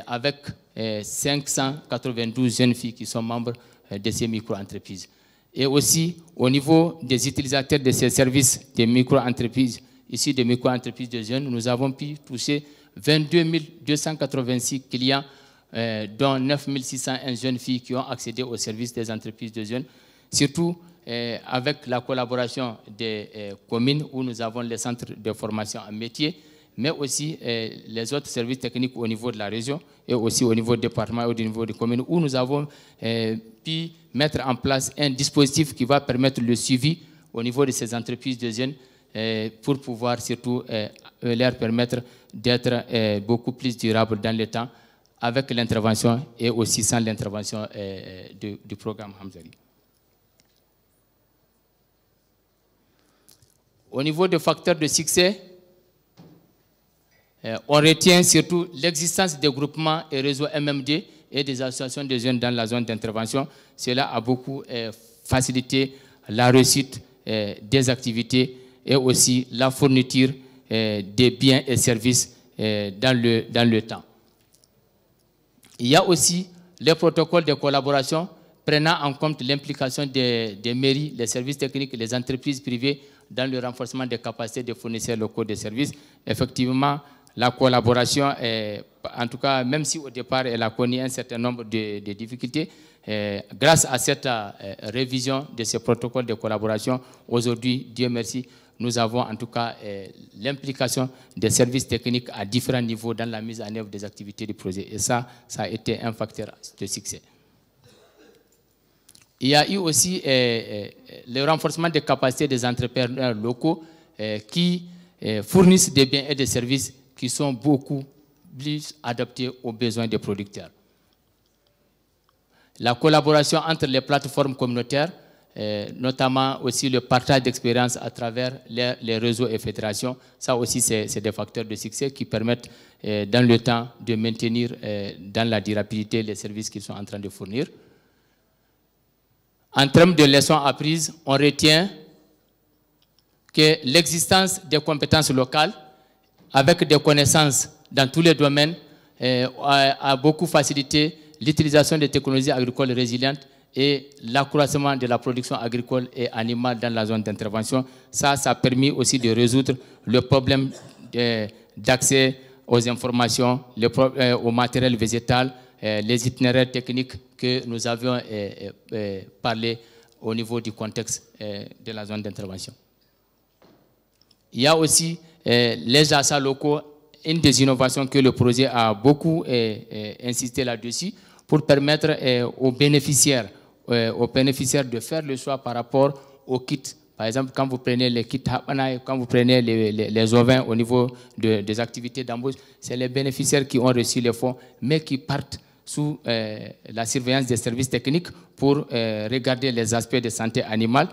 avec 592 jeunes filles qui sont membres de ces micro-entreprises. Et aussi, au niveau des utilisateurs de ces services des micro-entreprises, ici des micro-entreprises de jeunes, nous avons pu toucher 22 286 clients, dont 9 601 jeunes filles qui ont accédé aux services des entreprises de jeunes, surtout avec la collaboration des communes où nous avons les centres de formation en métier, mais aussi les autres services techniques au niveau de la région et aussi au niveau du département et au niveau des communes où nous avons pu mettre en place un dispositif qui va permettre le suivi au niveau de ces entreprises de jeunes pour pouvoir surtout leur permettre d'être beaucoup plus durables dans le temps avec l'intervention et aussi sans l'intervention du programme Hamzari. Au niveau des facteurs de succès, on retient surtout l'existence des groupements et réseaux MMD et des associations de jeunes dans la zone d'intervention. Cela a beaucoup facilité la réussite des activités et aussi la fourniture des biens et services dans le temps. Il y a aussi les protocoles de collaboration prenant en compte l'implication des mairies, les services techniques et les entreprises privées dans le renforcement des capacités des fournisseurs locaux de services. Effectivement, la collaboration, en tout cas, même si au départ elle a connu un certain nombre de difficultés, grâce à cette révision de ces protocoles de collaboration, aujourd'hui, Dieu merci, nous avons en tout cas l'implication des services techniques à différents niveaux dans la mise en œuvre des activités du projet. Et ça a été un facteur de succès. Il y a eu aussi le renforcement des capacités des entrepreneurs locaux qui fournissent des biens et des services qui sont beaucoup plus adaptés aux besoins des producteurs. La collaboration entre les plateformes communautaires, notamment aussi le partage d'expériences à travers les réseaux et fédérations, ça aussi c'est des facteurs de succès qui permettent dans le temps de maintenir dans la durabilité les services qu'ils sont en train de fournir. En termes de leçons apprises, on retient que l'existence des compétences locales avec des connaissances dans tous les domaines a beaucoup facilité l'utilisation des technologies agricoles résilientes et l'accroissement de la production agricole et animale dans la zone d'intervention. Ça a permis aussi de résoudre le problème d'accès aux informations, au matériel végétal, les itinéraires techniques que nous avions parlé au niveau du contexte de la zone d'intervention. Il y a aussi les achats locaux, une des innovations que le projet a beaucoup insisté là-dessus pour permettre aux bénéficiaires de faire le choix par rapport aux kits. Par exemple, quand vous prenez les kits Hapana, quand vous prenez les ovins au niveau des activités d'embauche, c'est les bénéficiaires qui ont reçu les fonds, mais qui partent sous la surveillance des services techniques pour regarder les aspects de santé animale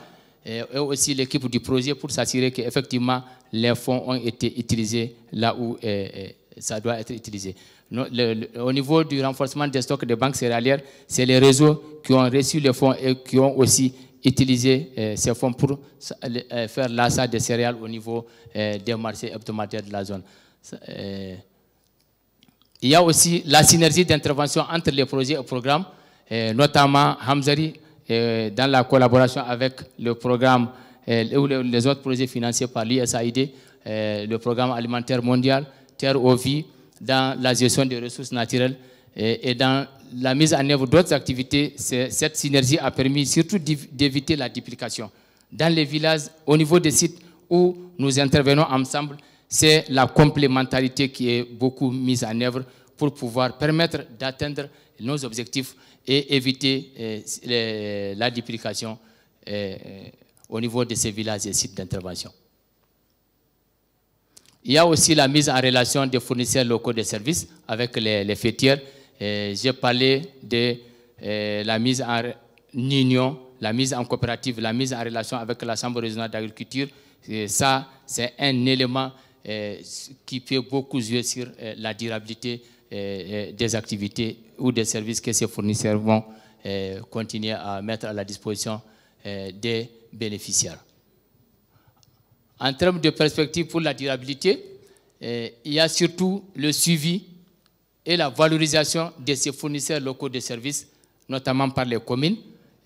et aussi l'équipe du projet pour s'assurer qu'effectivement les fonds ont été utilisés là où ça doit être utilisé. Au niveau du renforcement des stocks de banques céréalières, c'est les réseaux qui ont reçu les fonds et qui ont aussi utilisé ces fonds pour faire l'achat des céréales au niveau des marchés hebdomadaires de la zone. Il y a aussi la synergie d'intervention entre les projets et programmes, notamment Hamzari, dans la collaboration avec le programme ou les autres projets financés par l'USAID, le programme alimentaire mondial, Terre aux Vies, dans la gestion des ressources naturelles et dans la mise en œuvre d'autres activités. Cette synergie a permis surtout d'éviter la duplication. Dans les villages, au niveau des sites où nous intervenons ensemble, c'est la complémentarité qui est beaucoup mise en œuvre pour pouvoir permettre d'atteindre nos objectifs et éviter la duplication au niveau de ces villages et sites d'intervention. Il y a aussi la mise en relation des fournisseurs locaux de services avec les fêtières. J'ai parlé de la mise en union, la mise en coopérative, la mise en relation avec la Chambre régionale d'agriculture. Ça, c'est un élément qui peut beaucoup jouer sur la durabilité des activités ou des services que ces fournisseurs vont continuer à mettre à la disposition des bénéficiaires. En termes de perspective pour la durabilité, il y a surtout le suivi et la valorisation de ces fournisseurs locaux de services, notamment par les communes.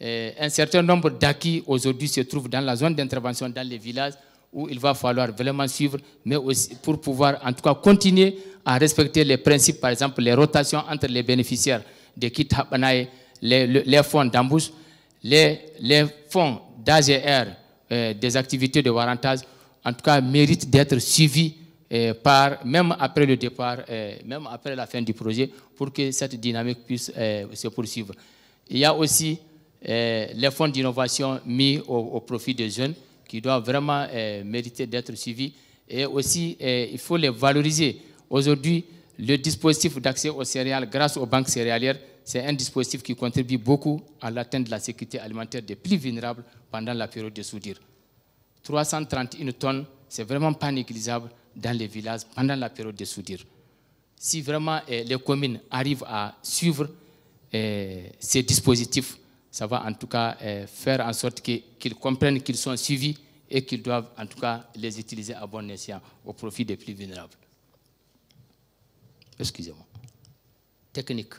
Un certain nombre d'acquis aujourd'hui se trouvent dans la zone d'intervention, dans les villages, où il va falloir vraiment suivre, mais aussi pour pouvoir en tout cas continuer à respecter les principes, par exemple les rotations entre les bénéficiaires des kits Habanaï, les fonds d'embauche, les fonds d'AGR, des activités de warrantage, en tout cas méritent d'être suivis même après le départ, même après la fin du projet, pour que cette dynamique puisse se poursuivre. Il y a aussi les fonds d'innovation mis au profit des jeunes qui doivent vraiment mériter d'être suivis. Et aussi, il faut les valoriser. Aujourd'hui, le dispositif d'accès aux céréales grâce aux banques céréalières, c'est un dispositif qui contribue beaucoup à l'atteinte de la sécurité alimentaire des plus vulnérables pendant la période de soudure. 331 tonnes, c'est vraiment pas négligeable dans les villages pendant la période de soudure. Si vraiment les communes arrivent à suivre ces dispositifs, ça va en tout cas faire en sorte qu'ils comprennent qu'ils sont suivis et qu'ils doivent en tout cas les utiliser à bon escient au profit des plus vulnérables. Excusez-moi. Technique.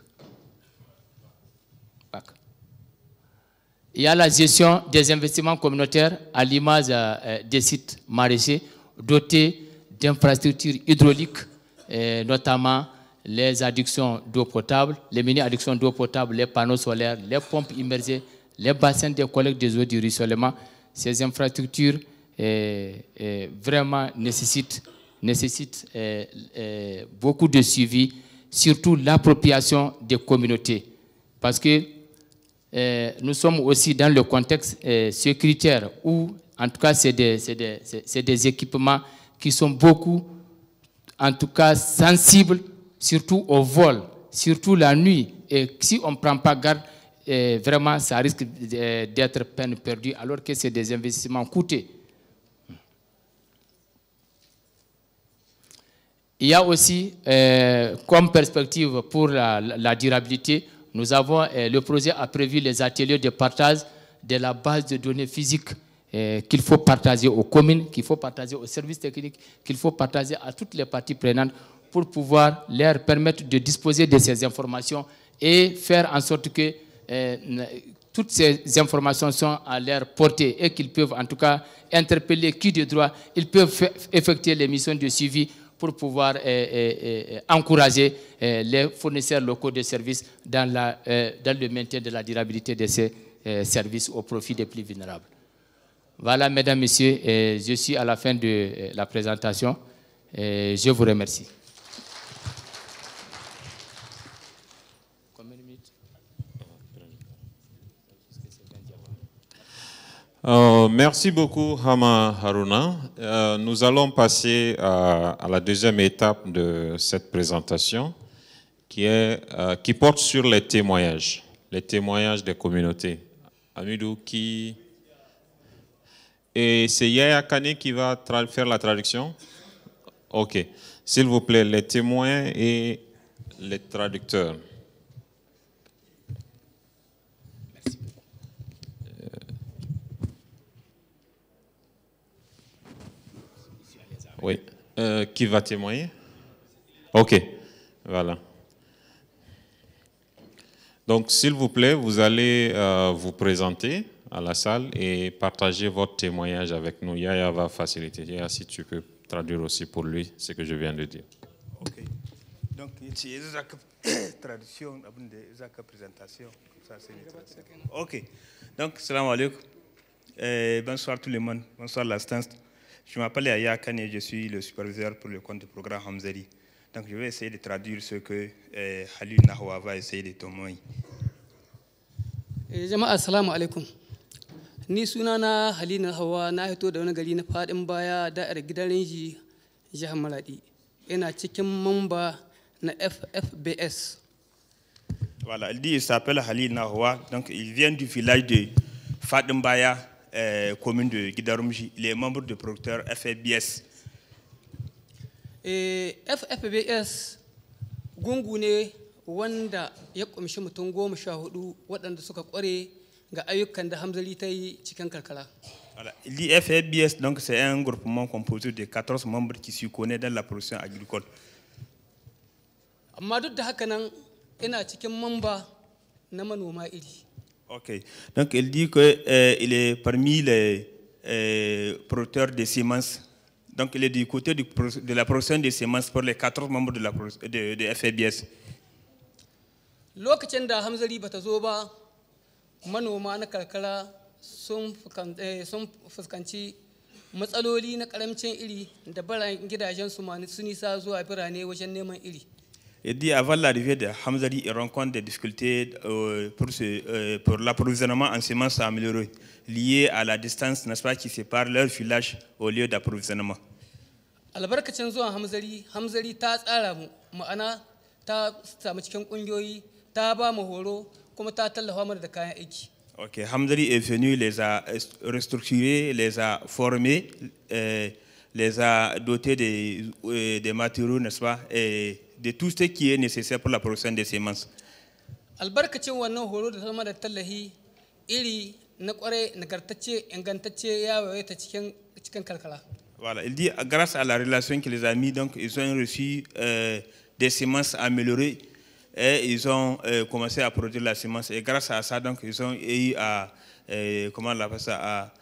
Il y a la gestion des investissements communautaires à l'image des sites maraîchers dotés d'infrastructures hydrauliques, notamment les adductions d'eau potable, les mini-adductions d'eau potable, les panneaux solaires, les pompes immergées, les bassins de collecte des eaux du ruissellement. Ces infrastructures vraiment nécessitent beaucoup de suivi, surtout l'appropriation des communautés. Parce que nous sommes aussi dans le contexte sécuritaire où, en tout cas, c'est des équipements qui sont beaucoup, en tout cas, sensibles, surtout au vol, surtout la nuit. Et si on ne prend pas garde, vraiment, ça risque d'être peine perdue, alors que c'est des investissements coûteux. Il y a aussi, comme perspective pour la durabilité, nous avons, le projet a prévu les ateliers de partage de la base de données physiques qu'il faut partager aux communes, qu'il faut partager aux services techniques, qu'il faut partager à toutes les parties prenantes pour pouvoir leur permettre de disposer de ces informations et faire en sorte que toutes ces informations sont à leur portée et qu'ils peuvent en tout cas interpeller qui de droit, ils peuvent effectuer les missions de suivi pour pouvoir encourager les fournisseurs locaux de services dans le maintien de la durabilité de ces services au profit des plus vulnérables. Voilà, mesdames, messieurs, je suis à la fin de la présentation. Je vous remercie. Combien de minutes? Merci beaucoup, Hama Haruna. Nous allons passer à la deuxième étape de cette présentation qui porte sur les témoignages des communautés. Amidou, qui... Et c'est Yaya Kane qui va faire la traduction? Ok. S'il vous plaît, les témoins et les traducteurs. Merci. Oui. Qui va témoigner? Ok. Voilà. Donc, s'il vous plaît, vous allez vous présenter à la salle et partager votre témoignage avec nous. Yaya va faciliter. Yaya, si tu peux traduire aussi pour lui ce que je viens de dire. Ok. Donc, il y a une traduction, une présentation. Ok. Donc, salam alaikum. Bonsoir tout le monde. Bonsoir l'assistance. Je m'appelle Yaya Kane, je suis le superviseur pour le compte du programme Hamzari. Donc je vais essayer de traduire ce que Halil Nahwa va essayer de témoigner. Jama'a assalamu alaikum. Ni sunana Halil Nahwa, na hito da wani gari na fadin baya da'ar gidan Rinji jihar Maradi. Ina cikin mamba na FFBS. Voilà, il dit il s'appelle Halil Nahwa, donc il vient du village de Fadimbaya, commune de Gidarumji. Il est membre du producteur FFBS. FFBS gungu ne wanda ya kumshi mutum 14 waɗanda suka ƙware ga ayyukan da Hamzali ta yi cikin karkara. Voilà, il dit FFBS, donc c'est un groupement composé de 14 membres qui se connaissent dans la production agricole. Amma duk da haka nan ina cikin mamba na manoma iri. Ok, donc il dit qu'il est parmi les producteurs de semences. Donc il est du côté de la production de semences pour les 14 membres de FFBS. Lokacin da Hamzali bata zo ba, manoma na karkara sun fuskanci matsaloli na karamcin iri da baran gidajen su su nisa zuwa birane wajen neman iri. Il dit avant l'arrivée de Hamzali, il rencontre des difficultés pour l'approvisionnement en semences améliorées liées à la distance, n'est-ce pas, qui sépare leur village au lieu d'approvisionnement. Albarkacin zuwan Hamzali ta tsara mu, ma'ana ta samu cikin kungiyoyi, ta ba mu horo kuma ta tallafa mana da kayan aiki. Ok, Hamzali est venu, les a restructurés, les a formés, les a dotés des matériaux, n'est-ce pas, et de tout ce qui est nécessaire pour la production des semences. Albarkacin wannan horo da sama da tallahi iri na kware nagartacce ingantacce ya waye ta cikin karkara. Voilà, il dit grâce à la relation qu'il les a mis, donc ils ont reçu des semences améliorées et ils ont commencé à produire la semence, et grâce à ça, donc ils ont eu à comment on appelle ça,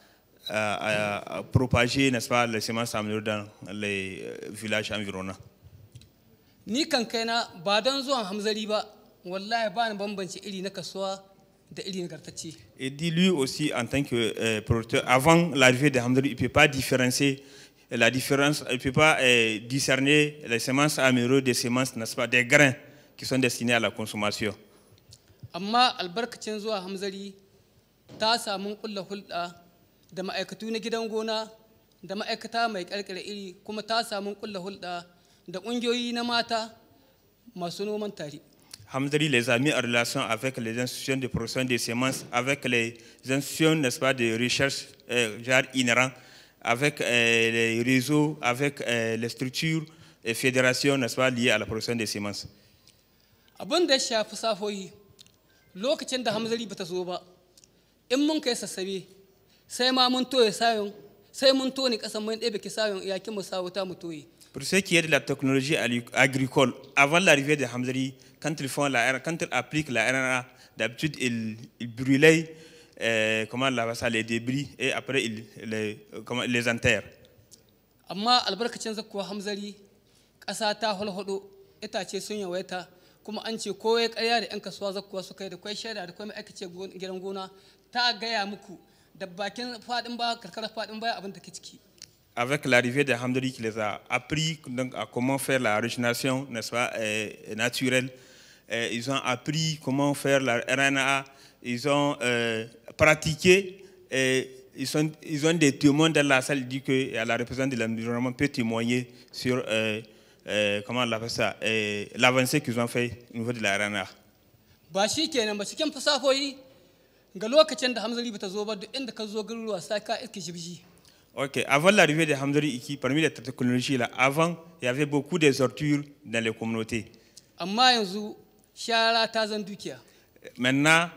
à propager, n'est-ce pas, les semences améliorées dans les villages environnants. Ni kan kaina ba don zuwan Hamzali ba, wallahi ba ni bambance iri na kasuwa da iri nagartacce. Et dit lui aussi en tant que producteur, avant l'arrivée de Hamzali, il ne peut pas différencier la différence, il ne peut pas discerner les semences améliorées des semences, n'est-ce pas, des grains qui sont destinés à la consommation. Amma albarkacin zuwa Hamzali ta samu kulla hulɗa da ma'aikatu na gidan gona da ma'aikata mai ƙarƙare iri, kuma ta samu kulla hulɗa da ƙungiyoyi na mata masu noman tare. Hamzali les a mis en relation avec les institutions de production des semences, avec les institutions, n'est-ce pas, de recherche, genre INRAN, avec les réseaux, avec les structures et fédérations, n'est-ce pas, liées à la production des semences. Abin da ya shafi safoyi, lokacin da Hamzali bata zo ba, in mun kai sassabe, sai ma mun toye sayon, sai mun tone ƙasan mun ɗebe ki sayon iyakin mu sa wuta mu toye. Pour ce qui est de la technologie agricole, avant l'arrivée de Hamzali, quand ils appliquent la RNA, d'habitude ils brûlaient les débris et après ils les enterrent. Amma albarkacin zakkuwa Hamzali, ƙasa ta hulhudu, itace sun yawaita, kuma an ce kowa ƙarya da 'yan kasuwa zakkuwa suka yi da kwai shaida da kwai ma'aikace gidan gona ta gaya muku da bakin faɗin baya, karkarar faɗin baya abin da ke ciki. Avec l'arrivée de Hamzali qui les a appris donc, à comment faire la régénération, n'est-ce pas, naturelle, ils ont appris comment faire la RNA, ils ont pratiqué, ils ont des témoins dans la salle, dit que la représentante de l'environnement peut témoigner sur comment on appelle ça, l'avancée qu'ils ont fait au niveau de la RNA. Ba shi kenan ba cikin fasahohi ga lokacin da Hamzali bata zo ba duk inda ka zo garuruwa sai ka iske jibji. Ok, avant l'arrivée de Hamzali ici, parmi les technologies là, avant, il y avait beaucoup des ordures dans les communautés. Amma yanzu shara ta zan dukiya. Maintenant,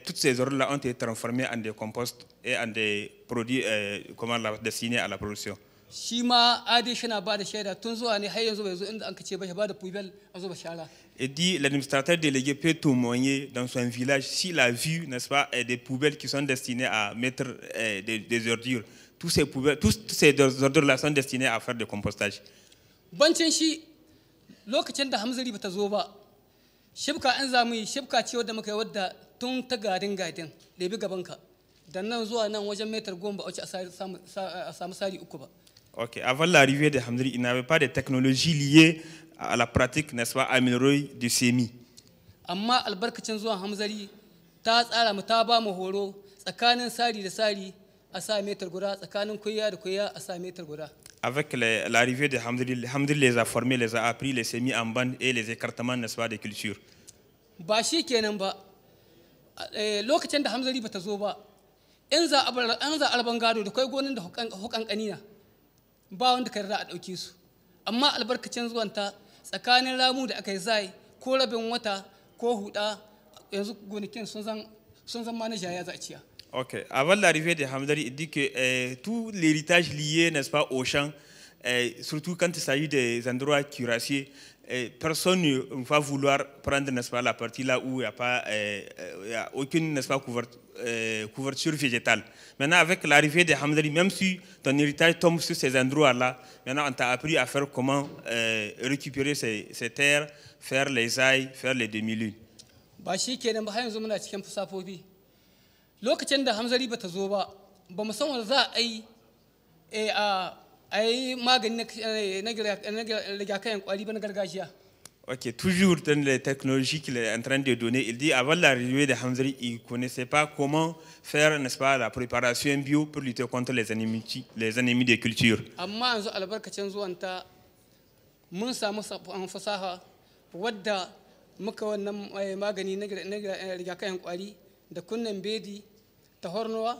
toutes ces ordures-là ont été transformées en des composts et en des produits destinés à la production. Shi ma adi shi na ba da shaida tun zuwa ne har yanzu bai zo inda an kace ba da pubel a zuba shara. Et dit, l'administrateur délégué peut témoigner dans son village s'il a vu, n'est-ce pas, des poubelles qui sont destinées à mettre des ordures. Tous ces ordures-là sont destinés à faire du compostage. Bancin shi lokacin da Hamzali bata zo ba, shibka an zamu yi shibka ce wadda muka yi wadda tun ta gadin ɗebi gabanka. Da nan zuwa nan wajen metar 10 ba a wuce a samu sari 3 ba. Ok, avant l'arrivée de Hamdari, il n'avait pas de technologie liée à la pratique, n'est-ce pas, améliorée du sémi. Amma albarkacin zuwan Hamzari ta tsara mu ta ba mu horo tsakanin sari da sari a sa metar guda, tsakanin kuya da kuya a sa metar guda. Avec l'arrivée de Hamdari, Hamdari les a formés, les a appris les semis en bande et les écartements, n'est-ce pas, de culture. Ba shi kenan ba, lokacin da Hamzari bata zo ba, in za a alban gado da kai gonin da hukan kanina ba wanda ka yarda a ɗauke su. Amma albarkacin zuwanta tsakanin ramu da aka yi zai ko rabin wata ko huda yanzu gonakin sun zan manaja ya zaciya. Ok, avant l'arrivée de Hamdari, il dit que tout l'héritage lié, n'est-ce pas, au champ, surtout quand il s'agit des endroits cuirassiers, personne ne va vouloir prendre, n'est-ce pas, la partie là où il n'y a pas, il y a aucune, n'est-ce pas, couverture végétale. Maintenant, avec l'arrivée de Hamdari, même si ton héritage tombe sur ces endroits-là, maintenant on t'a appris à faire comment récupérer ces terres, faire les ailes, faire les demi-lunes. Ba shi kenan ba har yanzu muna cikin fasafofi. Lokacin da Hamzari bata zo ba, ba mu san wanda za a yi magani na rigakafin kwari ba na gargajiya. Ok, toujours dans les technologies qu'il est en train de donner, il dit avant l'arrivée de Hamzari, il ne connaissait pas comment faire, n'est-ce pas, la préparation bio pour lutter contre les ennemis des cultures. Amma yanzu albarkacin zuwanta mun samu fasaha wadda muka wannan magani na rigakafin kwari da kunnen bedi, tahornowa,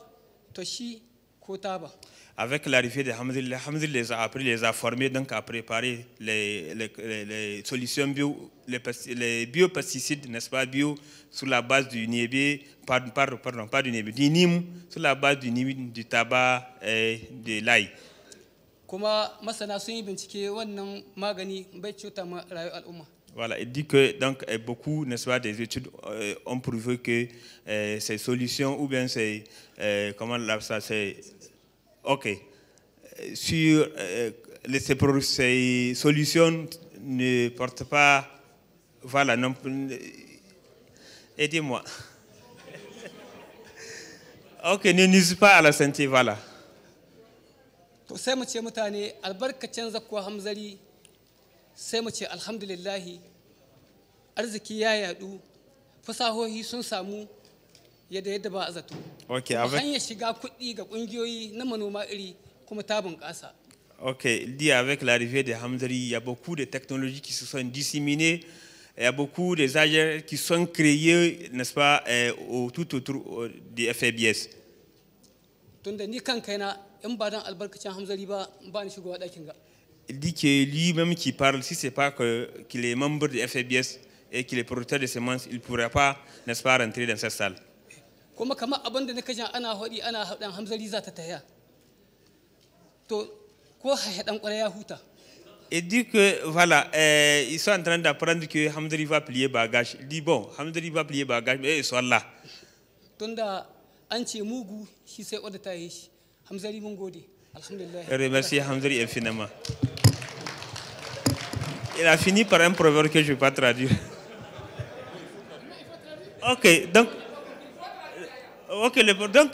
toshi ko taba. Avec l'arrivée de Hamdari, Hamdari les a appris, les a formés donc à préparer les solutions bio, les biopesticides, n'est-ce pas, bio, sur la base du niébé, pardon, pas du niébé, du nîmes, sur la base du nîmes, du tabac et de l'ail. Kuma masana sun yi bincike wannan magani bai cuta ma rayuwar al'umma. Voilà, il dit que donc beaucoup, n'est-ce pas, des études ont prouvé que ces solutions ou bien ces comment là ça c'est ok sur ces solutions ne portent pas, voilà, non, aidez-moi. Ok, ne nuisent pas à la santé, voilà. To sai mu ce mutane albarkacin zakkuwa Hamzari sai mu ce alhamdulillahi arziki ya yadu fasahohi sun samu yadda ba a zato. Ok, avec hanyar shiga kuɗi ga ƙungiyoyi na manoma iri kuma ta bunƙasa. Ok, il dit avec l'arrivée de Hamzari, il y a beaucoup de technologies qui se sont disséminées, il y a beaucoup d'agents qui sont créés, n'est-ce pas, tout autour du FABS. Tunda ni kan kaina in ba dan albarkacin Hamzari ba ni shigowa ɗakin ga. Il dit que lui-même qui parle, si ce n'est pas qu'il est membre du FABS et qu'il est producteur de semences, il ne pourrait pas, n'est-ce pas, rentrer dans cette salle. Kuma kamar abin da nika jan ana haɗi ana haɗin Hamzari za ta taya. To ko haɗan ƙwarai ya huta. Il dit que voilà, ils sont en train d'apprendre que Hamzari va plier bagage. Il dit bon, Hamzari va plier bagage, mais ils sont là. Tunda an ce mugu shi sai wadda ta yi shi. Hamzari mun gode. Alhamdulillah. Remercie Hamzari infiniment. Il a fini par un proverbe que je ne vais pas traduire. Ok, donc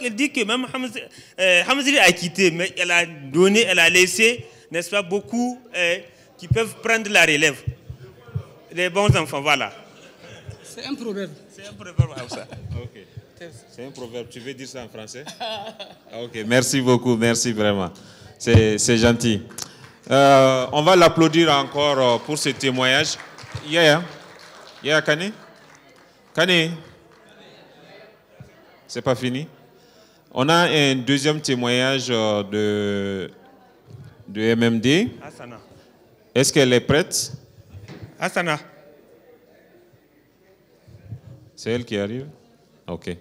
il dit que même Hamzari a quitté, mais elle a donné, elle a laissé, n'est-ce pas, beaucoup qui peuvent prendre la relève. Les bons enfants, voilà. C'est un proverbe. C'est un proverbe comme ça. Ok. C'est un proverbe. Tu veux dire ça en français? Ok, merci beaucoup, merci vraiment. C'est gentil. On va l'applaudir encore pour ce témoignage. Yeah, Kane? Kane? C'est pas fini? On a un deuxième témoignage de MMD. Asana. Est-ce qu'elle est prête? Asana. C'est elle qui arrive? Ok.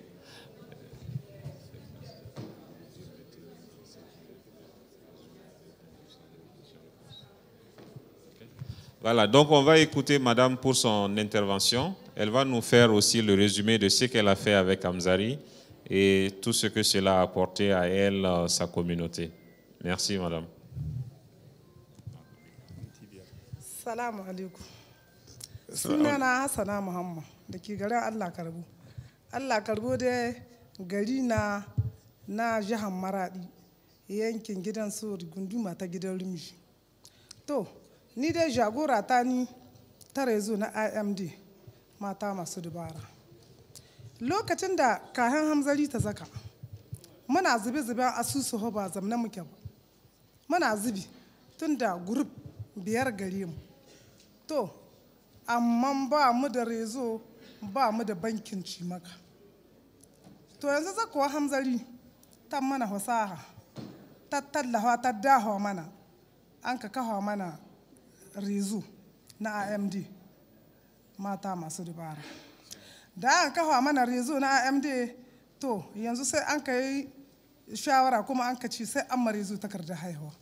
Voilà, donc on va écouter Madame pour son intervention. Elle va nous faire aussi le résumé de ce qu'elle a fait avec Hamzari et tout ce que cela a apporté à elle, sa communauté. Merci, Madame. Salam alaikum. Sunana Hassana Muhammad da ke garin Allah Karbo. Allah Karbo dai gari na jihar Maradi. yankin gidan sori gunduma ta gidan rumji. To ni dai jagora ta ni ta rezo na IMD mata masu dubara. Lokacin da kayan hamzari ta zaka muna zube-zuben asusu ba zamna muke ba, muna zubi tun da gurup 5 gare mu. To amma ba mu da rezo ba mu da bankin cimaka. To yanzu zakuwa hamzari ta mana fasaha ta tallafa ta dahawa mana an ka kawo mana rezo na IMD mata masu dubara. Da an kawo mana rezo na IMD to yanzu sai an ka yi shawara kuma an ka ci sai an marezo takardar haihuwa,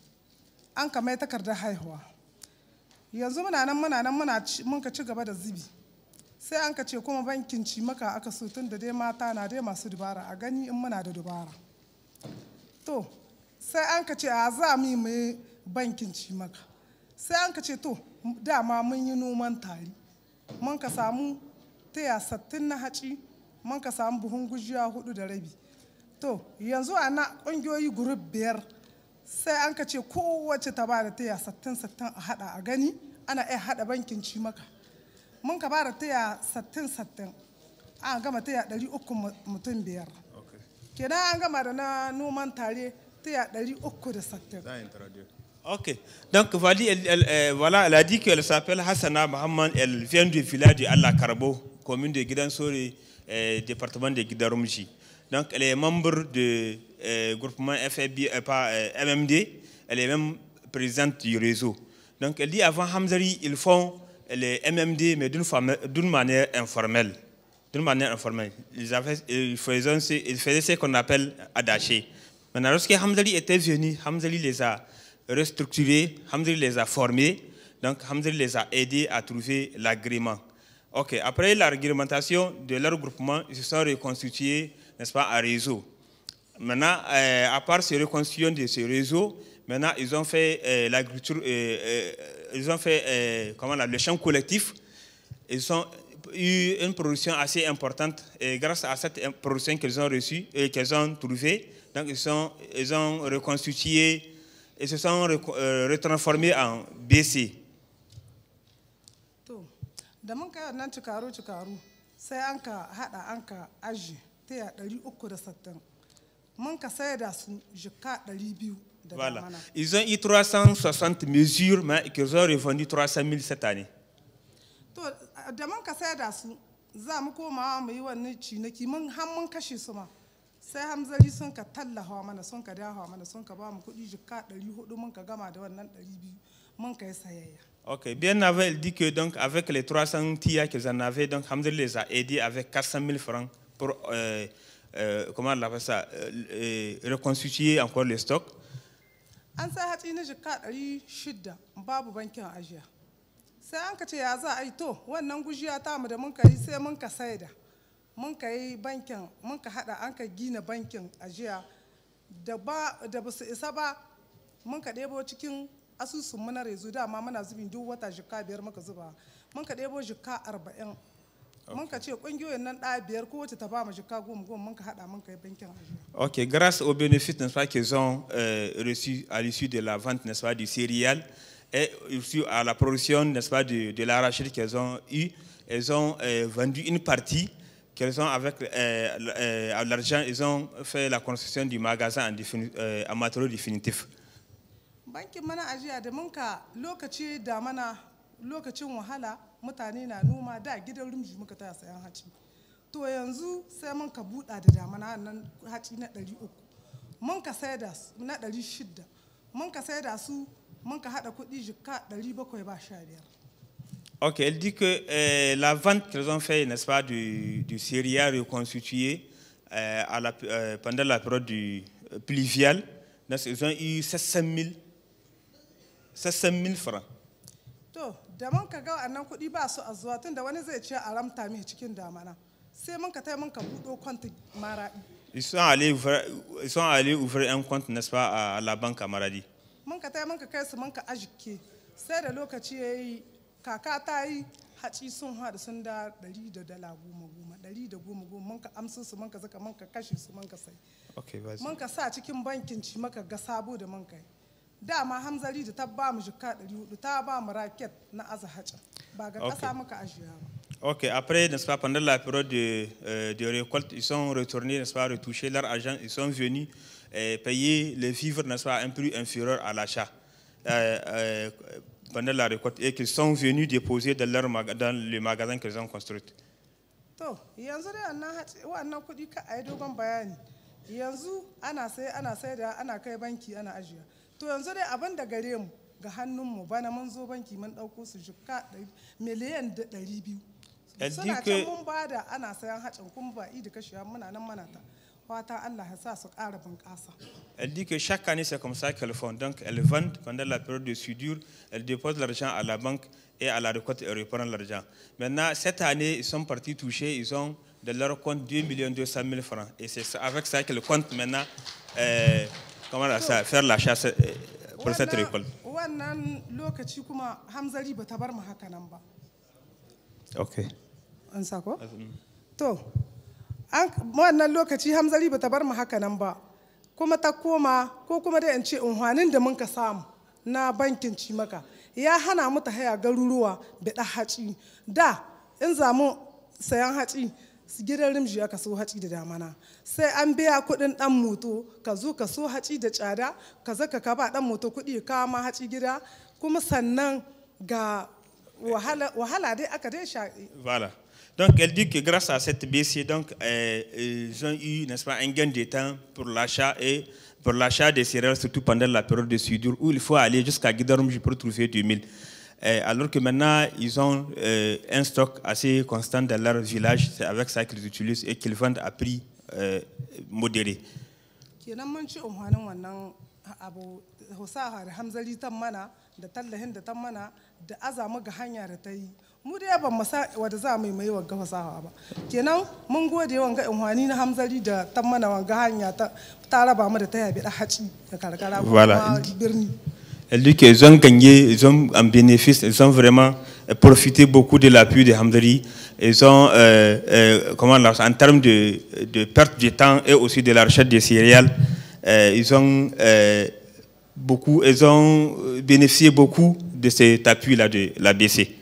an ka mai takardar haihuwa. Yanzu muna nan mun ka ci gaba da zibi sai an ka ce kuma bankin cimaka aka so tun da dai mata na dai masu dubara a gani in muna da dubara. To sai an ka ce a za mu yi bankin cimaka, sai an ka ce to dama mun yi noman tari mun ka samu taya 60 na haci mun ka samu buhun gujiya 4.5. To yanzu a na ƙungiyoyi gurup 5 sai an ka ce kowace ta ba da taya 60 a hada a gani ana iya hada bankin cimaka. Mun ka ba da taya 60 an gama taya 300 mutum 5. Kenan an gama da na noman tare taya 360. Ok, donc voilà, elle a dit qu'elle s'appelle Hassana Mohamed, elle vient du village de Allah Karbo, commune de Guidansori, département de Guidarumji. Donc elle est membre du groupement MMD, elle est même présidente du réseau. Donc elle dit avant Hamzari, ils font les MMD mais d'une manière informelle. D'une manière informelle. Ils faisaient ce qu'on appelle adaché. Maintenant, lorsque Hamzali était venu, Hamzali les a restructurés, Hamzali les a formés, donc Hamzali les a aidés à trouver l'agrément. Ok, après la réglementation de leur groupement, ils se sont reconstitués, n'est-ce pas, à réseau. Maintenant, à part se reconstituer de ce réseau, maintenant ils ont fait l'agriculture, ils ont fait le champ collectif. Ils ont eu une production assez importante et grâce à cette production qu'ils ont reçue et qu'ils ont trouvée, donc ils ont reconstitué et se sont retransformés en BC. Da mun kai wannan cikaru sai an ka hada an ka aji taya 360 mun ka sai da su jika 200 da Voilà. damana. Ils ont eu 360 mesures, mais ils ont revendu 300 000 cette année. To da mun ka sai da su za mu koma mu yi wannan ciniki mun kashe su ma sai hamzari sun ka tallafa mana sun ka dafa mana sun ka ba mu kuɗi jika 400 mun ka gama da wannan 200 mun ka yi sayayya. Ok, bien avant, elle dit que donc avec les 300 TIA qu'ils en avaient, donc Hamza les a aidés avec 400 000 francs pour comment on appelle ça, reconstituer encore le stock. An sai hatsi na jika 600 babu bankin ajiya. Sai an ka ce ya za a yi to wannan gujiya ta mu da mun ka yi sai mun ka saida. Mun ka yi bankin mun ka hada an ka gina bankin ajiya da ba su isa ba mun ka ɗebo cikin asusun mu na rezo dama muna zubin duk wata jika 5 muka zuba mun ka ɗebo jika 40 mun ka ce ƙungiyoyin nan ɗaya 5 kowace ta ba mu jika 10 mun ka hada mun ka yi bankin ajiya. Ok, grâce aux bénéfices, n'est-ce pas, qu'ils ont reçus à l'issue de la vente, n'est-ce pas, du céréal et aussi à la production, n'est-ce pas, de l'arachide qu'ils ont eu, ils ont vendu une partie. Qu'ils ont avec l'argent, ils ont fait la construction du magasin en matériaux définitifs. Bankin mana ajiya da mun ka lokaci da mana lokacin wahala mutane na noma da gidan rumji muka taya sayan haci. To yanzu sai mun ka buɗa da damana nan haci na 300 mun ka sai da su na 600 mun ka sai da su mun ka hada kuɗi jika 700 ba 15. Ok, elle dit que la vente qu'ils ont fait, n'est-ce pas, du céréal reconstitué pendant la période du pluvial, ils ont eu 700 000 francs. To, da mun ka ga wannan kuɗi ba su a zuwa tun da wani zai ce a ramta mai cikin damana. Sai mun ka tai mun ka buɗo kwanta Maradi. Ils sont allés ouvrir un compte, n'est-ce pas, à la banque à Maradi. Mun ka tai mun ka kai su mun ka ajike. Sai da lokaci yayi kaka ta yi haci sun haɗu sun da $100 $110 mun ka amsu su mun ka zaka mun ka kashe su mun ka sai mun ka sa cikin bankin ci maka ga sabo da mun kai dama Hamzari da ta ba mu jikka 400 ta ba mu raket na aza haca ba ga ƙasa muka ajiya ba. Ok, après, n'est-ce pas, pendant la période de récolte, ils sont retournés, n'est-ce pas, retoucher leur argent, ils sont venus payer les vivres, n'est-ce pas, à un prix inférieur à l'achat pendant la récolte et qu'ils sont venus déposer dans le magasin qu'ils ont construit. To, yanzu dai wannan kuɗi ka ai dogon bayani. Yanzu ana sai da ana kai banki ana ajiya. To yanzu dai abin da gare mu ga hannunmu bana mun zo banki mun ɗauko su jikka miliyan 200. Suna can mun bada ana sayan hacin kuma ba da kashewa muna nan mana ta. Elle dit que chaque année, c'est comme ça qu'elles font. Donc, elles vendent pendant la période de soudure, elles déposent l'argent à la banque et à la récolte, elles reprennent l'argent. Maintenant, cette année, ils sont partis toucher, ils ont de leur compte 2 200 000 francs. Et c'est avec ça qu'elles comptent maintenant faire l'achat pour cette récolte. Ok. Wannan lokaci Hamzari bata bar mu haka nan ba kuma ta koma ko kuma dai in ce unhwanin da mun ka samu na bankin ci maka ya hana mu ta haya garuruwa da haci da in zamu sayan haci gidan rimji aka so haci da damana sai an biya kudin dan moto ka zo ka so haci da tsada ka zaka ka ba dan moto kudi ka ma haci gida kuma sannan ga wahala dai aka dai sha. Voilà. Donc, elle dit que grâce à cette BC, donc, ils ont eu, n'est-ce pas, un gain de temps pour l'achat et pour l'achat des céréales, surtout pendant la période de soudure, où il faut aller jusqu'à Guidarumji pour trouver 2000. Alors que maintenant, ils ont un stock assez constant dans leur village, c'est avec ça qu'ils utilisent et qu'ils vendent à prix modéré. Mu dai ban masa wanda za mu yi wagga fasaha ba kenan mun gode wanga inwani na Hamzari da ta mana wanga hanya ta raba mu da ta yabi da haci da karkara kuma birni. Elle dit qu'ils ont gagné, ils ont un bénéfice, ils ont vraiment profité beaucoup de l'appui de Hamzari. Ils ont, en termes de perte de temps et aussi de la recherche des céréales, ils ont bénéficié beaucoup de cet appui-là de la BC.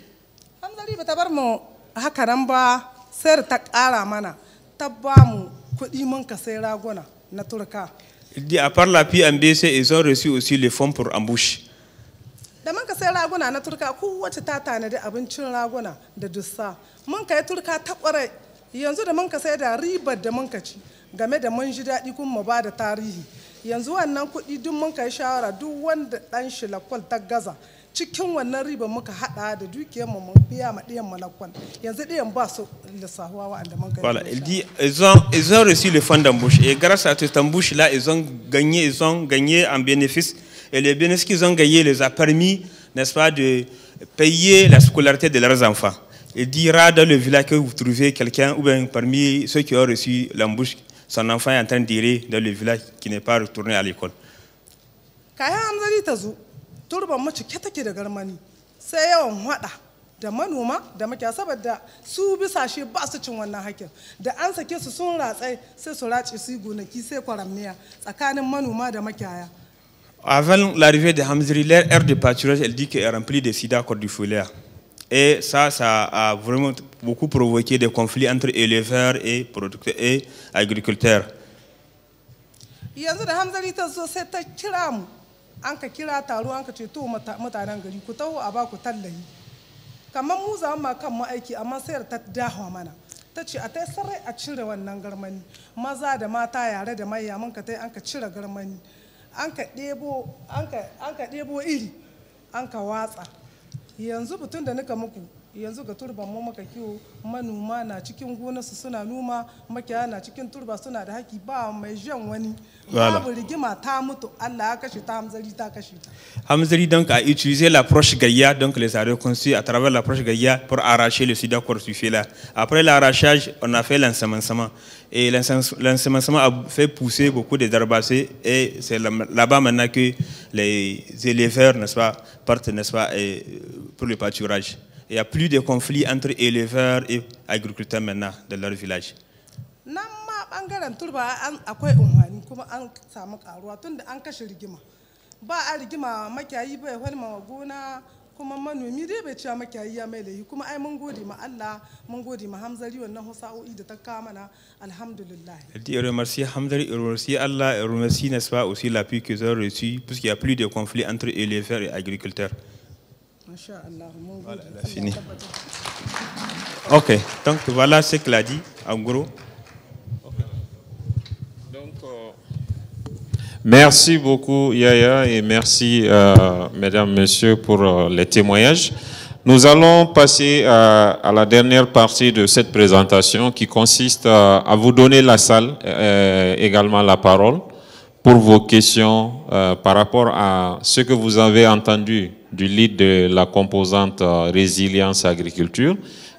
Ta bar mu haka nan ba sai ta ƙara mana ta ba mu kuɗi mun ka sai raguna na turka. Il dit à part l'appui MBC, ils ont reçu aussi les fonds pour embauche. Da mun ka sai raguna na turka kowace ta tanadi abincin raguna da dussa mun kai turka ta ƙwarai yanzu da mun ka sai da ribar da mun ka ci game da mun ji daɗi kuma mu ba da tarihi yanzu wannan kuɗi duk mun kai shawara duk wanda ɗan shi lakwal ta gaza cikin wannan riba muka hada da dukiyar mu biya ma diyan malakwan yanzu diyan ba su lissahuwa wa'anda mun kai. Voilà, il dit ils ont reçu le fonds d'embauche et grâce à cette embauche là ils ont gagné en bénéfice et les bénéfices qu'ils ont gagné les a permis, n'est-ce pas, de payer la scolarité de leurs enfants. Il dira dans le village que vous trouvez quelqu'un ou bien parmi ceux qui ont reçu l'embauche son enfant est en train d'errer dans le village qui n'est pas retourné à l'école. Kayan Hamzari ta zo turban mu cike take da garmani sai yawan hada da manoma da makiya saboda su bisashe ba su cin wannan hakin da an sake su sun ratsai sai su race su gonaki sai kwaramniya tsakanin manoma da makiyaya. Avant l'arrivée de Hamzari, leur aire de pâturage, elle dit qu'elle est remplie de sida cordifoliaire. Et ça a vraiment beaucoup provoqué des conflits entre éleveurs et producteurs et agriculteurs. Yanzu da Hamzari ta zo sai ta kira mu an ka kira taro an ka ce to mutanen gari ku taho a ba ku tallahi kamar mu za mu kan mu aiki amma sai ta dawo mana ta ce a tai sarai a cire wannan garmani maza da mata yare da manya mun ka tai an ka cire garmani an ka ɗebo iri an ka watsa yanzu butun da nika muku yanzu ga turban mu maka kiwo manoma na cikin gonarsu suna noma makiyaya na cikin turba suna da haki ba mai jan wani babu rigima ta mutu Allah ya kashe ta Hamzari ta kashe ta. Hamzari donc a utilisé l'approche Gaïa, donc les a reconstruits à travers l'approche Gaïa pour arracher le sida cordifoliaire. Après l'arrachage, on a fait l'ensemencement et l'ensemencement a fait pousser beaucoup de herbacées et c'est là-bas maintenant que les éleveurs, n'est-ce pas, partent, n'est-ce pas, pour le pâturage. il n'y a plus de conflits entre éleveurs et agriculteurs maintenant dans leur village. Nan ma bangaren turba akwai unhani kuma an samu karuwa tunda an kashe rigima. Ba a rigima makiyayi bai walma gona kuma manomi dai bai cewa makiyayi ya mai laifi kuma ai mun gode ma Allah mun gode ma Hamzari wannan husa'o'i da ta kawo mana alhamdulillah. Elle dit remercier Hamzari, remercier Allah et remercier n'est-ce pas aussi l'appui qu'ils ont reçu puisqu'il n'y a plus de conflits entre éleveurs et agriculteurs. Masha'Allah, mun Voilà, gode. elle a fini. Ok, donc voilà ce qu'il a dit en gros. Merci beaucoup Yaya et merci mesdames, messieurs pour les témoignages. Nous allons passer à la dernière partie de cette présentation qui consiste à vous donner la salle, également la parole pour vos questions par rapport à ce que vous avez entendu du lead de la composante résilience agriculture,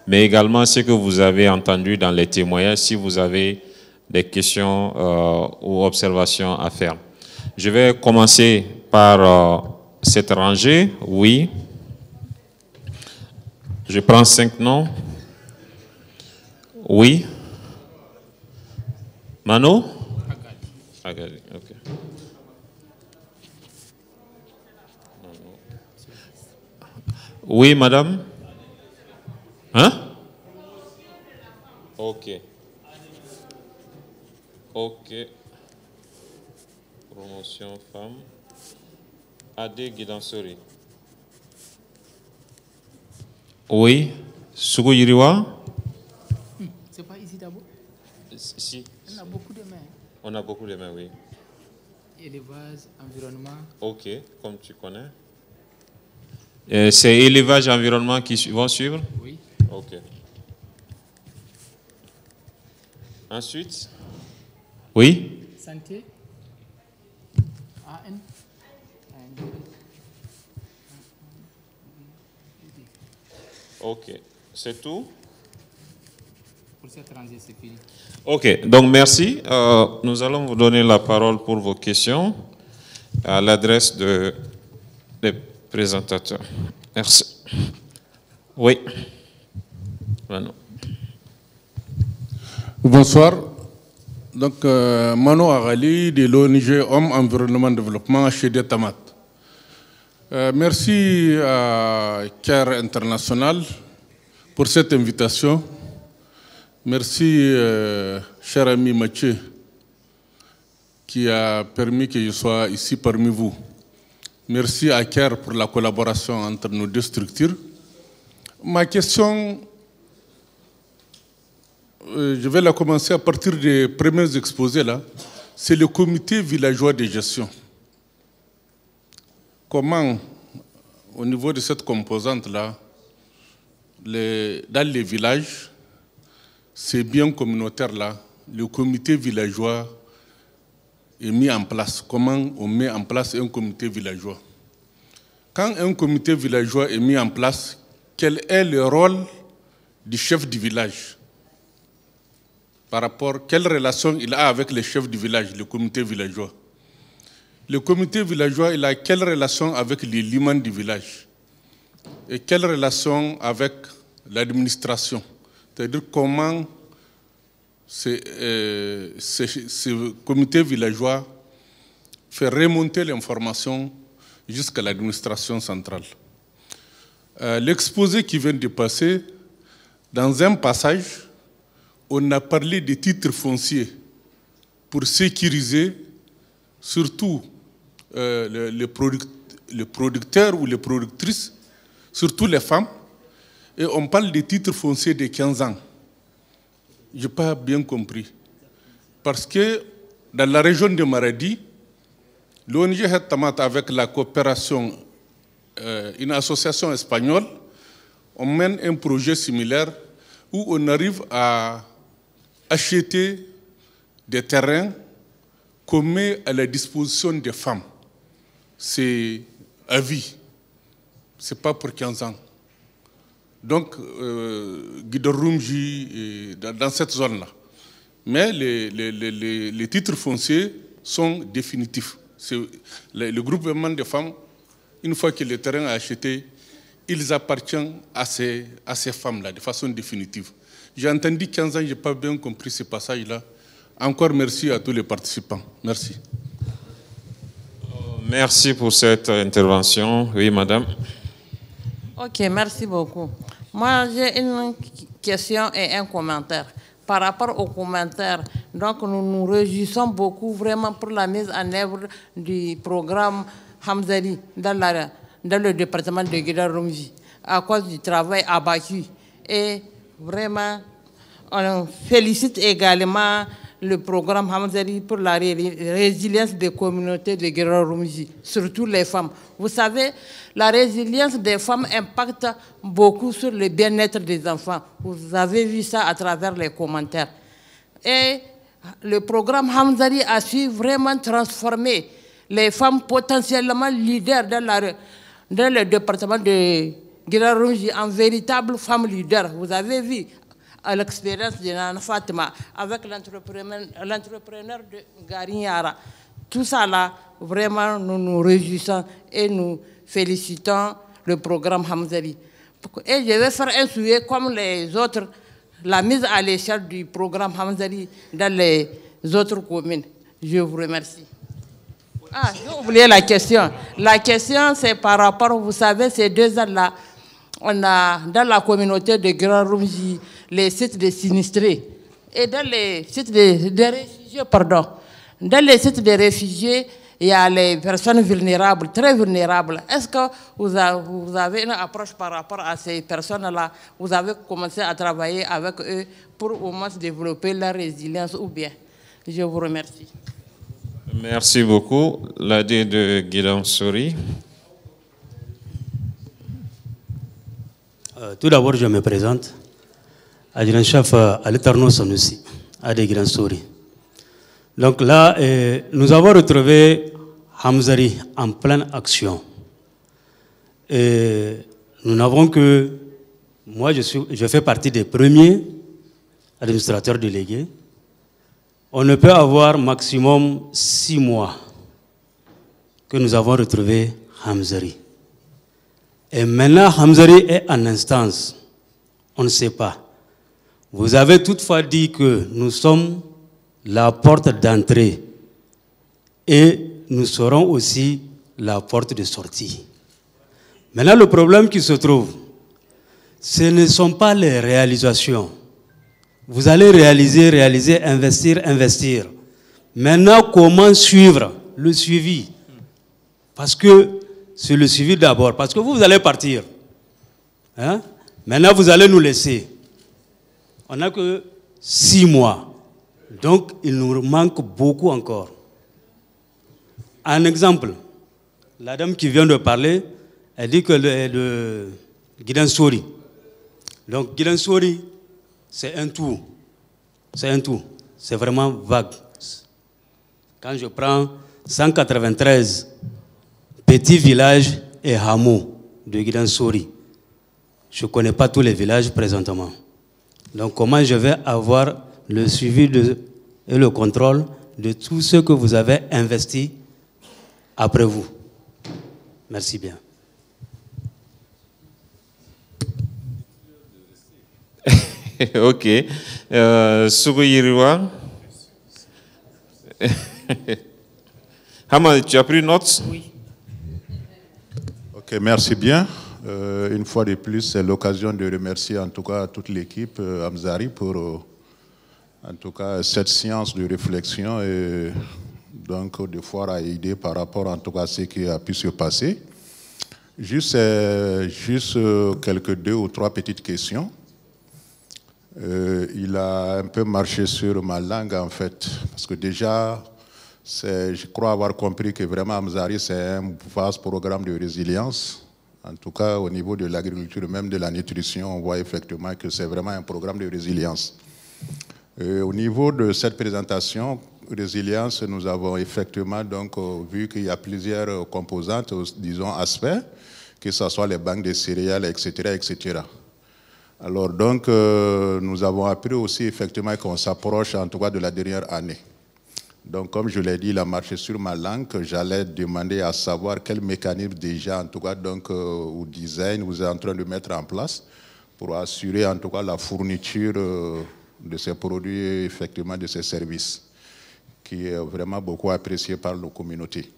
mais également ce que vous avez entendu dans les témoignages si vous avez des questions ou observations à faire. Je vais commencer par cette rangée. Oui. Je prends 5 noms. Oui. Mano? Agali. Ok. Oui, madame? Hein? Ok. Ok. Promotion femme. Ade Guidansori. Oui. Sougou Yiriwa? C'est pas ici d'abord? Si. On a beaucoup de mains. On a beaucoup de mains, oui. Élevage, environnement. Ok, comme tu connais. C'est élevage et environnement qui vont suivre? Oui. Ok. Ensuite? Oui? Santé. AN. Ok. C'est tout? Pour cette rangée, c'est fini. Ok, donc merci. Nous allons vous donner la parole pour vos questions à l'adresse des présentateurs. Merci. Oui. Mano. Bonsoir. Donc, Mano Agali de l'ONG Homme Environnement Développement chez Tamat. Merci à CARE International pour cette invitation. Merci, cher ami Mathieu, qui a permis que je sois ici parmi vous. Merci à CARE pour la collaboration entre nos deux structures. Ma question, je vais la commencer à partir des premiers exposés là. C'est le comité villageois de gestion. Comment, au niveau de cette composante-là, dans les villages, ces biens communautaires-là, le comité villageois est mis en place. Comment on met en place un comité villageois? Quand un comité villageois est mis en place, quel est le rôle du chef du village? Par rapport, quelle relation il a avec les chefs du village, le comité villageois? Le comité villageois, il a quelle relation avec les limans du village? Et quelle relation avec l'administration? C'est-à-dire comment ce comité villageois fait remonter l'information jusqu'à l'administration centrale. L'exposé qui vient de passer, dans un passage, on a parlé des titres fonciers pour sécuriser surtout les producteurs ou les productrices, surtout les femmes, et on parle des titres fonciers de 15 ans. Je n'ai pas bien compris. Parce que dans la région de Maradi, l'ONG Tamat avec la coopération, une association espagnole, on mène un projet similaire où on arrive à acheter des terrains qu'on met à la disposition des femmes. C'est à vie. Ce n'est pas pour 15 ans. Donc, Guidorumji, dans cette zone-là. Mais les titres fonciers sont définitifs. Le groupement de femmes, une fois que le terrain est acheté, ils appartiennent à ces femmes-là, de façon définitive. J'ai entendu 15 ans, je n'ai pas bien compris ce passage-là. Encore merci à tous les participants. Merci. Merci pour cette intervention. Oui, madame. Ok, merci beaucoup. Moi, j'ai une question et un commentaire. Par rapport aux commentaires, donc nous nous réjouissons beaucoup vraiment pour la mise en œuvre du programme Hamzari dans le département de Guédar-Rumji à cause du travail abattu. Et vraiment, on félicite également le programme Hamzari pour la résilience des communautés de Guédar-Rumji, surtout les femmes. Vous savez, la résilience des femmes impacte beaucoup sur le bien-être des enfants. Vous avez vu ça à travers les commentaires. Et le programme Hamzari a su vraiment transformer les femmes potentiellement leaders dans le département de Guédar-Rumji en véritables femmes leaders. Vous avez vu à l'expérience de Nana Fatima avec l'entrepreneur de Garinyara. Tout ça là, vraiment, nous nous réjouissons et nous félicitons le programme Hamzari. Et je vais faire un souhait comme les autres, la mise à l'échelle du programme Hamzari dans les autres communes. Je vous remercie. Ah, j'ai oublié la question. La question, c'est par rapport, vous savez, ces 2 ans-là, on a dans la communauté de Guédar-Rumji les sites de sinistrés. Et dans les sites de réfugiés, pardon, dans les sites de réfugiés, il y a les personnes vulnérables, très vulnérables. Est-ce que vous avez une approche par rapport à ces personnes-là? Vous avez commencé à travailler avec eux pour au moins développer leur résilience ou bien? Je vous remercie. Merci beaucoup. L'AD de Guidam Sori. Tout d'abord, je me présente. Adjudant-chef Alitarno Sanusi, AD Guidam Sori. Donc là, nous avons retrouvé Hamzari en pleine action. Et nous n'avons que... Moi, je fais partie des premiers administrateurs délégués. On ne peut avoir maximum 6 mois que nous avons retrouvé Hamzari. Et maintenant, Hamzari est en instance. On ne sait pas. Vous avez toutefois dit que nous sommes la porte d'entrée et nous serons aussi la porte de sortie. Maintenant, le problème qui se trouve, ce ne sont pas les réalisations. Vous allez réaliser, investir. Maintenant, comment suivre le suivi? Parce que c'est le suivi d'abord, parce que vous allez partir. Hein? Maintenant, vous allez nous laisser. On n'a que 6 mois. Donc, il nous manque beaucoup encore. Un exemple, la dame qui vient de parler, elle dit que le Guidam Sori. Donc, Guidam Sori, c'est un tout. C'est un tout. C'est vraiment vague. Quand je prends 193 petits villages et hameaux de Guidam Sori, je ne connais pas tous les villages présentement. Donc, comment je vais avoir le suivi et le contrôle de tout ce que vous avez investi après vous? Merci bien. Ok. Sougouyiroua. Hama, tu as pris note? Oui. Ok, merci bien. Une fois de plus, c'est l'occasion de remercier en tout cas toute l'équipe Hamzari pour en tout cas cette séance de réflexion et donc de foire à idées par rapport en tout cas à ce qui a pu se passer. Juste quelques 2 ou 3 petites questions. Il a un peu marché sur ma langue en fait, parce que déjà, je crois avoir compris que vraiment Hamzari c'est un vaste programme de résilience. En tout cas, au niveau de l'agriculture, même de la nutrition, on voit effectivement que c'est vraiment un programme de résilience. Au niveau de cette présentation, résilience, nous avons effectivement donc, vu qu'il y a plusieurs composantes, disons aspects, que ce soit les banques de céréales, etc., etc. Alors donc, nous avons appris aussi effectivement qu'on s'approche en tout cas de la dernière année. Donc, comme je l'ai dit, il a marché sur ma langue, que j'allais demander à savoir quel mécanisme déjà, en tout cas, donc, au design, vous êtes en train de mettre en place pour assurer, en tout cas, la fourniture de ces produits, effectivement, de ces services, qui est vraiment beaucoup apprécié par nos communautés.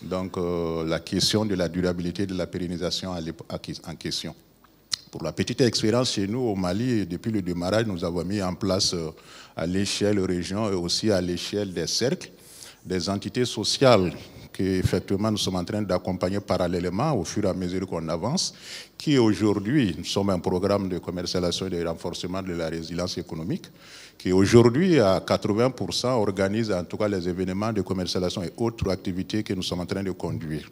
Donc, la question de la durabilité de la pérennisation en question. Pour la petite expérience chez nous au Mali, depuis le démarrage, nous avons mis en place à l'échelle région et aussi à l'échelle des cercles, des entités sociales qu'effectivement nous sommes en train d'accompagner parallèlement au fur et à mesure qu'on avance, qui aujourd'hui, nous sommes un programme de commercialisation et de renforcement de la résilience économique, qui aujourd'hui à 80% organise en tout cas les événements de commercialisation et autres activités que nous sommes en train de conduire.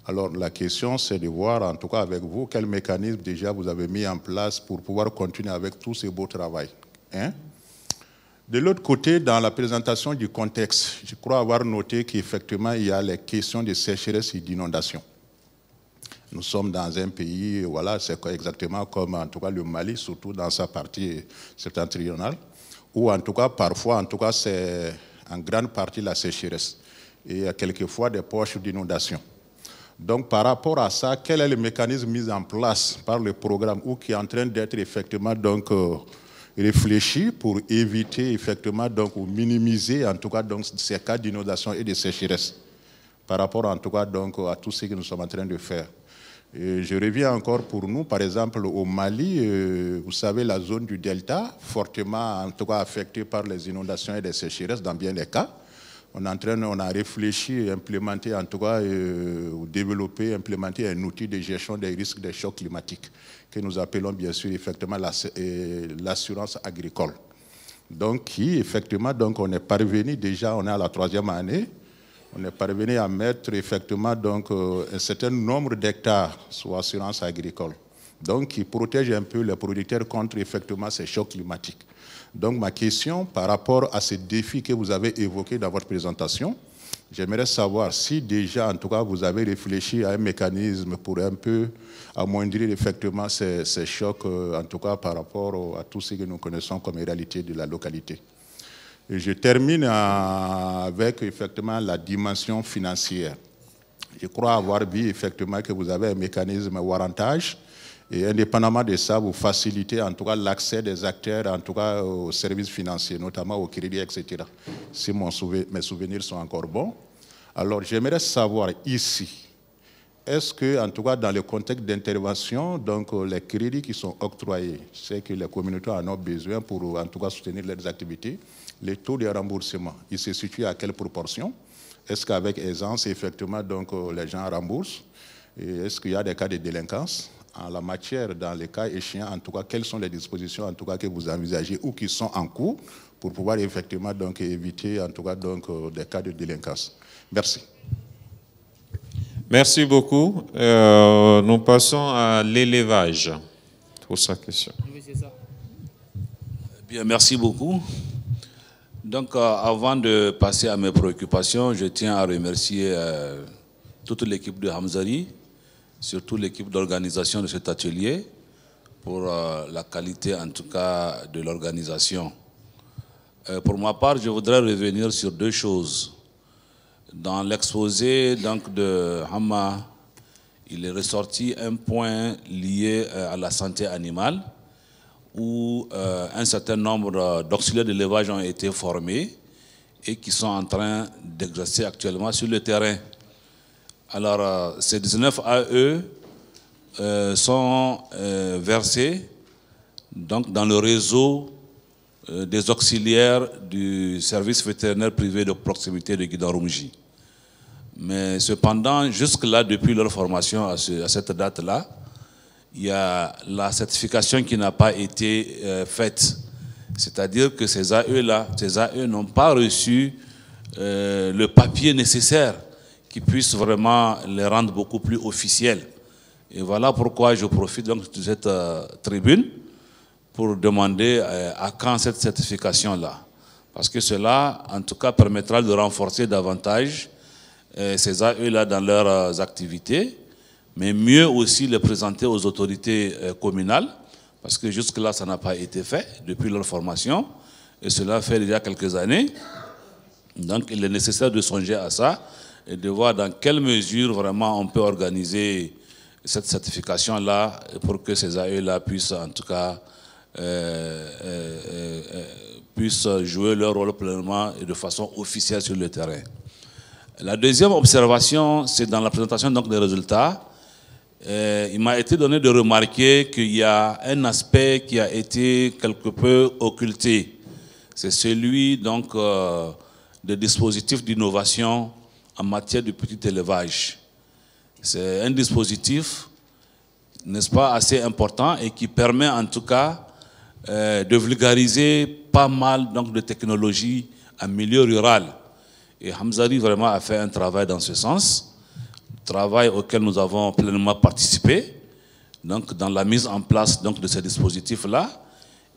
Alors la question c'est de voir en tout cas avec vous quel mécanisme déjà vous avez mis en place pour pouvoir continuer avec tout ce beau travail. Hein? De l'autre côté, dans la présentation du contexte, je crois avoir noté qu'effectivement il y a les questions de sécheresse et d'inondation. Nous sommes dans un pays, voilà, c'est exactement comme en tout cas le Mali, surtout dans sa partie septentrionale, où en tout cas parfois, en tout cas c'est en grande partie la sécheresse et quelquefois des poches d'inondation. Donc, par rapport à ça, quel est le mécanisme mis en place par le programme ou qui est en train d'être effectivement donc, réfléchi pour éviter effectivement donc, ou minimiser en tout cas donc, ces cas d'inondation et de sécheresse par rapport en tout cas donc, à tout ce que nous sommes en train de faire. Et je reviens encore pour nous, par exemple au Mali, vous savez la zone du delta, fortement en tout cas affectée par les inondations et les sécheresses dans bien des cas. On a réfléchi et implémenté, en tout cas, développé, implémenté un outil de gestion des risques des chocs climatiques que nous appelons bien sûr effectivement l'assurance agricole. Donc, qui effectivement, donc, on est parvenu déjà, on est à la 3e année, on est parvenu à mettre effectivement donc, un certain nombre d'hectares sous assurance agricole. Donc, qui protège un peu les producteurs contre effectivement ces chocs climatiques. Donc, ma question par rapport à ces défis que vous avez évoqués dans votre présentation, j'aimerais savoir si déjà, en tout cas, vous avez réfléchi à un mécanisme pour un peu amoindrir effectivement ces chocs, en tout cas par rapport à tout ce que nous connaissons comme réalité de la localité. Et je termine avec effectivement la dimension financière. Je crois avoir vu effectivement que vous avez un mécanisme warrantage. Et indépendamment de ça, vous facilitez en tout cas l'accès des acteurs, en tout cas aux services financiers, notamment au crédit, etc. Si mes souvenirs sont encore bons. Alors j'aimerais savoir ici, est-ce que, en tout cas dans le contexte d'intervention, donc les crédits qui sont octroyés, c'est que les communautés en ont besoin pour en tout cas soutenir leurs activités, les taux de remboursement, ils se situent à quelle proportion? Est-ce qu'avec aisance, effectivement, donc, les gens remboursent? Est-ce qu'il y a des cas de délinquance? En la matière, dans les cas échéants, en tout cas, quelles sont les dispositions en tout cas, que vous envisagez ou qui sont en cours pour pouvoir effectivement donc, éviter en tout cas, donc, des cas de délinquance? Merci. Merci beaucoup. Nous passons à l'élevage pour sa question. Bien, merci beaucoup. Donc, avant de passer à mes préoccupations, je tiens à remercier toute l'équipe de Hamzari, surtout l'équipe d'organisation de cet atelier, pour la qualité en tout cas de l'organisation. Pour ma part, je voudrais revenir sur deux choses. Dans l'exposé de Hama, il est ressorti un point lié à la santé animale, où un certain nombre d'auxiliaires d'élevage ont été formés et qui sont en train d'exercer actuellement sur le terrain. Alors, ces 19 AE sont versés donc, dans le réseau des auxiliaires du service vétérinaire privé de proximité de Guidarumji. Mais cependant, jusque-là, depuis leur formation à cette date-là, il y a la certification qui n'a pas été faite. C'est-à-dire que ces AE n'ont pas reçu le papier nécessaire qui puisse vraiment les rendre beaucoup plus officiels. Et voilà pourquoi je profite donc de cette tribune pour demander à quand cette certification-là. Parce que cela, en tout cas, permettra de renforcer davantage ces AE-là dans leurs activités, mais mieux aussi les présenter aux autorités communales, parce que jusque-là, ça n'a pas été fait depuis leur formation, et cela fait déjà quelques années. Donc il est nécessaire de songer à ça et de voir dans quelle mesure vraiment on peut organiser cette certification-là pour que ces AE-là puissent en tout cas puissent jouer leur rôle pleinement et de façon officielle sur le terrain. La deuxième observation, c'est dans la présentation donc, des résultats. Il m'a été donné de remarquer qu'il y a un aspect qui a été quelque peu occulté. C'est celui donc des dispositifs d'innovation en matière de petit élevage. C'est un dispositif, n'est-ce pas, assez important et qui permet en tout cas de vulgariser pas mal donc, de technologies en milieu rural. Et Hamzari vraiment a fait un travail dans ce sens, travail auquel nous avons pleinement participé, donc dans la mise en place donc, de ces dispositifs-là,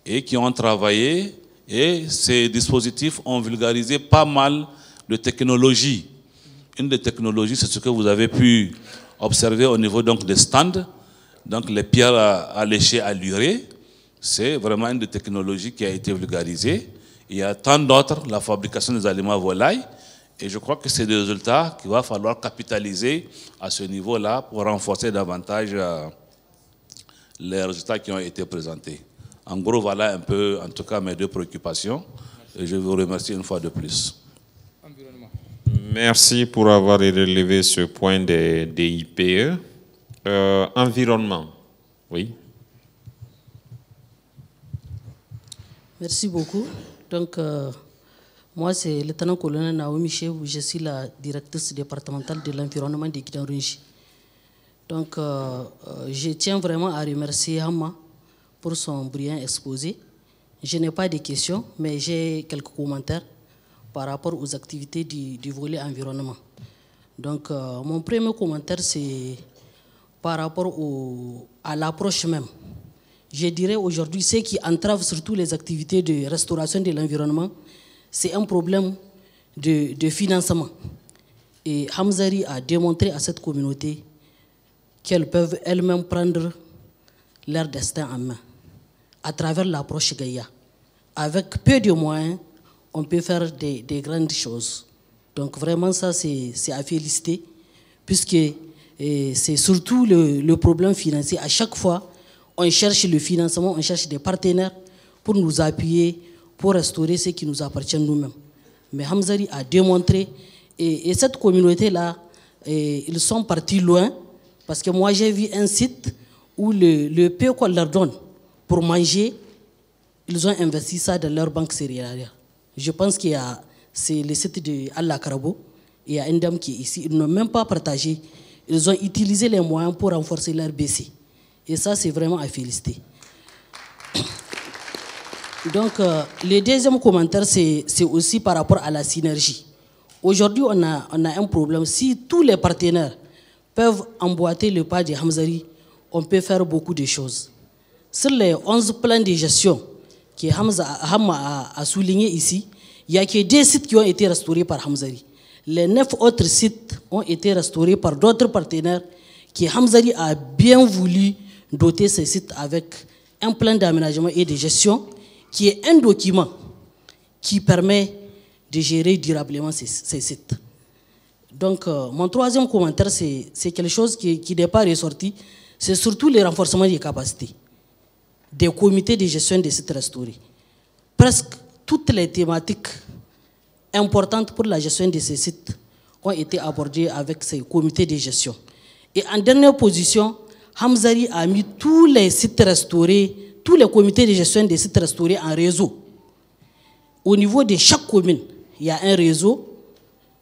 et qui ont travaillé, et ces dispositifs ont vulgarisé pas mal de technologies. Une des technologies, c'est ce que vous avez pu observer au niveau donc, des stands, donc les pierres à lécher à lurer, c'est vraiment une des technologies qui a été vulgarisée. Il y a tant d'autres, la fabrication des aliments volailles, et je crois que c'est des résultats qu'il va falloir capitaliser à ce niveau-là pour renforcer davantage les résultats qui ont été présentés. En gros, voilà un peu, en tout cas, mes deux préoccupations. Et je vous remercie une fois de plus. Merci pour avoir relevé ce point des IPE. Environnement, oui. Merci beaucoup. Donc, moi, c'est le lieutenant-colonel Naomi Chebou, je suis la directrice départementale de l'environnement de Guidan-Rungi. Donc, je tiens vraiment à remercier Hama pour son brillant exposé. Je n'ai pas de questions, mais j'ai quelques commentaires par rapport aux activités du volet environnement. Donc, mon premier commentaire, c'est par rapport à l'approche même. Je dirais aujourd'hui, ce qui entrave surtout les activités de restauration de l'environnement, c'est un problème de financement. Et Hamzari a démontré à cette communauté qu'elles peuvent elles-mêmes prendre leur destin en main à travers l'approche Gaïa. Avec peu de moyens, on peut faire des grandes choses. Donc vraiment, ça, c'est à féliciter, puisque c'est surtout le problème financier. À chaque fois, on cherche le financement, on cherche des partenaires pour nous appuyer, pour restaurer ce qui nous appartient nous-mêmes. Mais Hamzari a démontré, et cette communauté-là, ils sont partis loin, parce que moi j'ai vu un site où le peu qu'on leur donne pour manger, ils ont investi ça dans leur banque céréalière. Je pense qu'il y a, c'est le site de Allah Karabo, il y a une dame qui est ici, ils n'ont même pas partagé, ils ont utilisé les moyens pour renforcer leur BC. Et ça, c'est vraiment à féliciter. Donc, le deuxième commentaire, c'est aussi par rapport à la synergie. Aujourd'hui, on a un problème. Si tous les partenaires peuvent emboîter le pas de Hamzari, on peut faire beaucoup de choses. Sur les 11 plans de gestion que Hamma a souligné ici, il n'y a que 2 sites qui ont été restaurés par Hamzari. Les 9 autres sites ont été restaurés par d'autres partenaires que Hamzari a bien voulu doter ces sites avec un plan d'aménagement et de gestion qui est un document qui permet de gérer durablement ces sites. Donc, mon troisième commentaire, c'est quelque chose qui n'est pas ressorti, c'est surtout le renforcement des capacités des comités de gestion des sites restaurés. Presque toutes les thématiques importantes pour la gestion de ces sites ont été abordées avec ces comités de gestion. Et en dernière position, Hamzari a mis tous les sites restaurés, tous les comités de gestion des sites restaurés en réseau. Au niveau de chaque commune, il y a un réseau.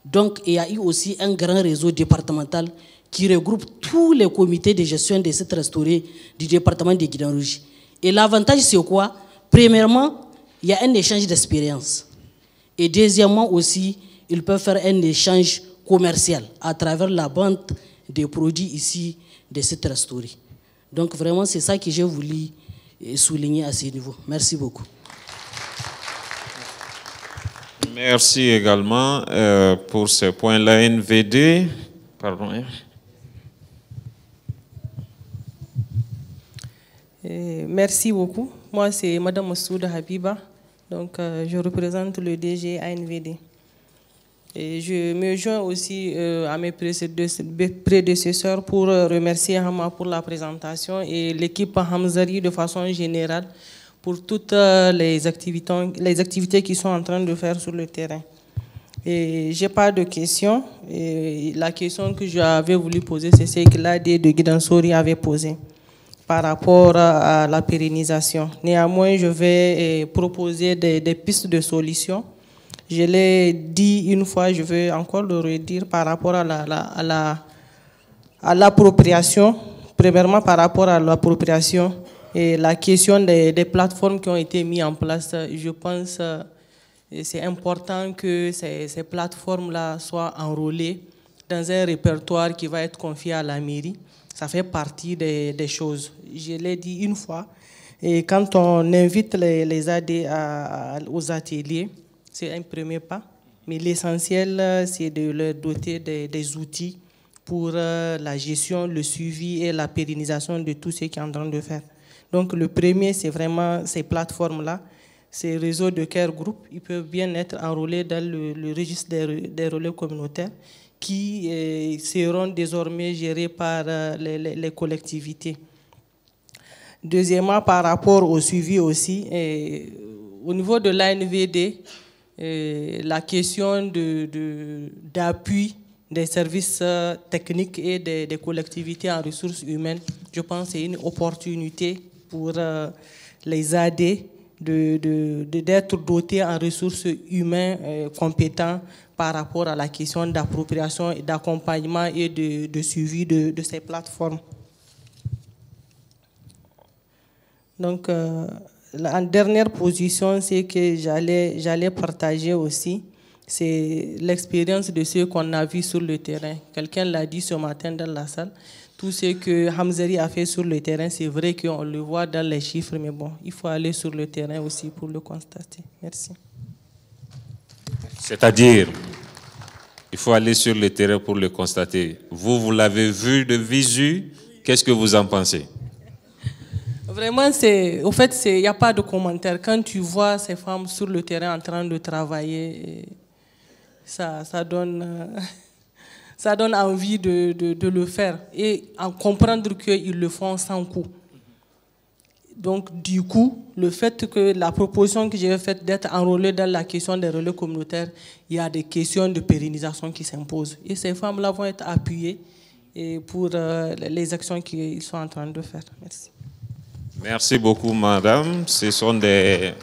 Donc, il y a eu aussi un grand réseau départemental qui regroupe tous les comités de gestion des sites restaurés du département de Guidan-Rougi. Et l'avantage, c'est quoi? Premièrement, il y a un échange d'expérience. Et deuxièmement aussi, ils peuvent faire un échange commercial à travers la vente des produits ici des sites restaurés. Donc vraiment, c'est ça que j'ai voulu souligner à ce niveau. Merci beaucoup. Merci également pour ce point-là. NVD, pardon. Merci beaucoup. Moi, c'est Madame Moussouda Habiba. Donc, je représente le DG ANVD. Et je me joins aussi à mes prédécesseurs pour remercier Hama pour la présentation et l'équipe Hamzari de façon générale pour toutes les activités qu'ils sont en train de faire sur le terrain. Et je n'ai pas de questions. Et la question que j'avais voulu poser, c'est celle que l'AD de Guidansori avait posée par rapport à la pérennisation. Néanmoins, je vais proposer des pistes de solutions. Je l'ai dit une fois, je vais encore le redire par rapport à l'appropriation. Premièrement, par rapport à l'appropriation et la question des plateformes qui ont été mises en place, je pense que c'est important que ces plateformes-là soient enrôlées dans un répertoire qui va être confié à la mairie. Ça fait partie des choses. Je l'ai dit une fois. Et quand on invite les AD aux ateliers, c'est un premier pas. Mais l'essentiel, c'est de leur doter des outils pour la gestion, le suivi et la pérennisation de tout ce qu'ils sont en train de faire. Donc le premier, c'est vraiment ces plateformes-là, ces réseaux de care group. Ils peuvent bien être enrôlés dans le registre des relais communautaires qui seront désormais gérés par les collectivités. Deuxièmement, par rapport au suivi aussi, au niveau de l'ANVD, la question d'appui des services techniques et des collectivités en ressources humaines, je pense que c'est une opportunité pour les AD d'être dotés en ressources humaines compétents par rapport à la question d'appropriation, d'accompagnement et de suivi de ces plateformes. Donc, la dernière position, c'est que j'allais partager aussi, c'est l'expérience de ce qu'on a vu sur le terrain. Quelqu'un l'a dit ce matin dans la salle. Tout ce que Hamzari a fait sur le terrain, c'est vrai qu'on le voit dans les chiffres, mais bon, il faut aller sur le terrain aussi pour le constater. Merci. C'est-à-dire, il faut aller sur le terrain pour le constater. Vous l'avez vu de visu, qu'est-ce que vous en pensez? Vraiment, au fait, il n'y a pas de commentaire. Quand tu vois ces femmes sur le terrain en train de travailler, ça donne envie de le faire et en comprendre qu'ils le font sans coût. Donc, du coup, le fait que la proposition que j'ai faite d'être enrôlée dans la question des relais communautaires, il y a des questions de pérennisation qui s'imposent. Et ces femmes-là vont être appuyées pour les actions qu'ils sont en train de faire. Merci. Merci beaucoup, madame. Ce sont des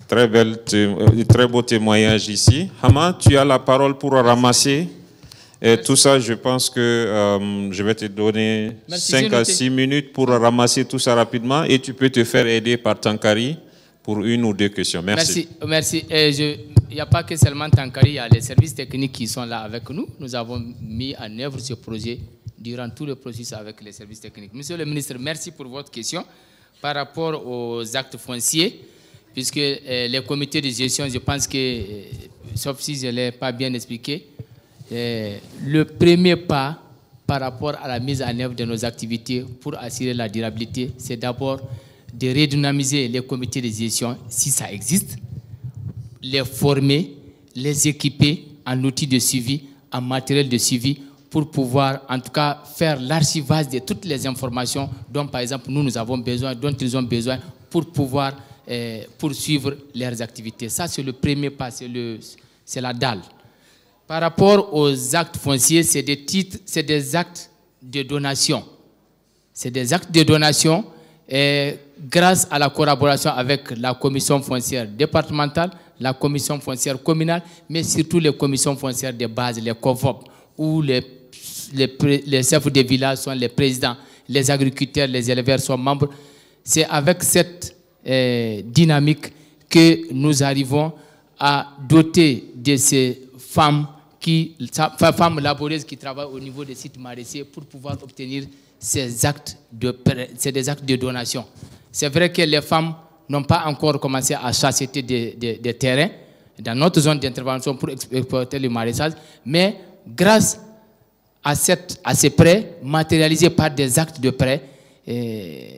très beaux témoignages ici. Hama, tu as la parole pour ramasser. Et tout ça, je pense que je vais te donner 5 à 6 minutes pour ramasser tout ça rapidement et tu peux te faire aider par Tankari pour 1 ou 2 questions. Merci. Merci. Il n'y a pas que seulement Tankari, il y a les services techniques qui sont là avec nous. Nous avons mis en œuvre ce projet durant tout le processus avec les services techniques. Monsieur le ministre, merci pour votre question. Par rapport aux actes fonciers, puisque les comités de gestion, je pense que, sauf si je ne l'ai pas bien expliqué, le premier pas par rapport à la mise en œuvre de nos activités pour assurer la durabilité, c'est d'abord de redynamiser les comités de gestion, si ça existe, les former, les équiper en outils de suivi, en matériel de suivi, pour pouvoir, en tout cas, faire l'archivage de toutes les informations dont, par exemple, nous avons besoin, dont ils ont besoin pour pouvoir poursuivre leurs activités. Ça, c'est le premier pas, c'est la dalle. Par rapport aux actes fonciers, c'est des actes de donation. C'est des actes de donation grâce à la collaboration avec la commission foncière départementale, la commission foncière communale, mais surtout les commissions foncières de base, les COVOP, où les chefs de village sont les présidents, les agriculteurs, les éleveurs sont membres. C'est avec cette dynamique que nous arrivons à doter de ces femmes laborieuses qui travaillent au niveau des sites maraîchers pour pouvoir obtenir ces actes des actes de donation. C'est vrai que les femmes n'ont pas encore commencé à acheter des terrains dans notre zone d'intervention pour exploiter le maraîchage, mais grâce à ces prêts matérialisés par des actes de prêt,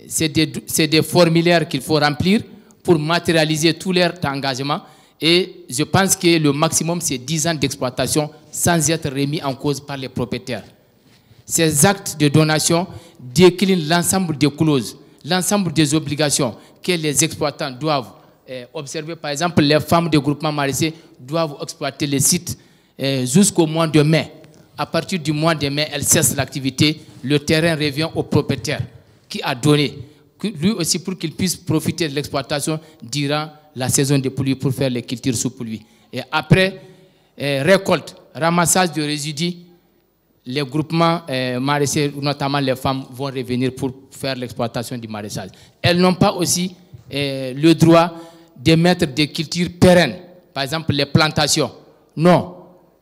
c'est des formulaires qu'il faut remplir pour matérialiser tous leurs engagements Et je pense que le maximum, c'est 10 ans d'exploitation sans être remis en cause par les propriétaires. Ces actes de donation déclinent l'ensemble des clauses, l'ensemble des obligations que les exploitants doivent observer. Par exemple, les femmes des groupements maraîchers doivent exploiter les sites jusqu'au mois de mai. À partir du mois de mai, elles cessent l'activité. Le terrain revient au propriétaire qui a donné, lui aussi pour qu'il puisse profiter de l'exploitation durant la saison des pluies pour faire les cultures sous pluie. Et après récolte, ramassage de résidus, les groupements maraîchers, notamment les femmes, vont revenir pour faire l'exploitation du maraîchage. Elles n'ont pas aussi le droit de mettre des cultures pérennes, par exemple les plantations. Non,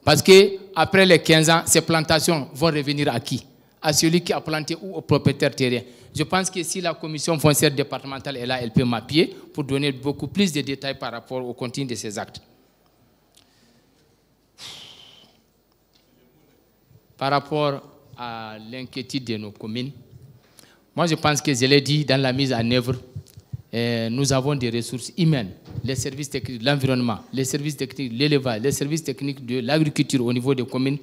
parce qu'après les 15 ans, ces plantations vont revenir à qui? À celui qui a planté ou au propriétaire terrien. Je pense que si la commission foncière départementale est là, elle peut m'appuyer pour donner beaucoup plus de détails par rapport au contenu de ces actes. Par rapport à l'inquiétude de nos communes, moi je pense que je l'ai dit dans la mise en œuvre, nous avons des ressources humaines, les services techniques de l'environnement, les services techniques de l'élevage, les services techniques de l'agriculture au niveau des communes.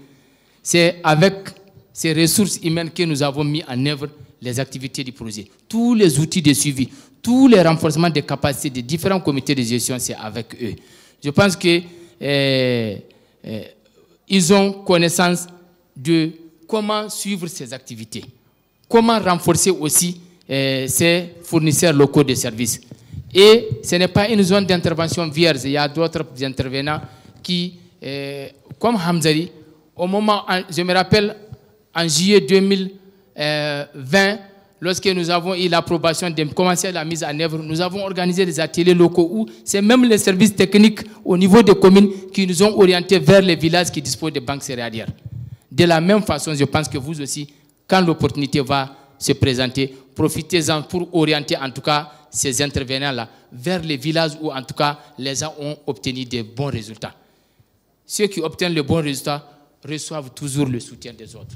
C'est avec ces ressources humaines que nous avons mis en œuvre les activités du projet. Tous les outils de suivi, tous les renforcements des capacités des différents comités de gestion, c'est avec eux. Je pense que ils ont connaissance de comment suivre ces activités, comment renforcer aussi ces fournisseurs locaux de services. Et ce n'est pas une zone d'intervention vierge. Il y a d'autres intervenants qui, comme Hamzari, au moment, je me rappelle, en juillet 2020, lorsque nous avons eu l'approbation de commencer la mise en œuvre, nous avons organisé des ateliers locaux où c'est même les services techniques au niveau des communes qui nous ont orientés vers les villages qui disposent de banques céréalières. De la même façon, je pense que vous aussi, quand l'opportunité va se présenter, profitez-en pour orienter en tout cas ces intervenants-là vers les villages où en tout cas les gens ont obtenu de bons résultats. Ceux qui obtiennent le bon résultat reçoivent toujours le soutien des autres.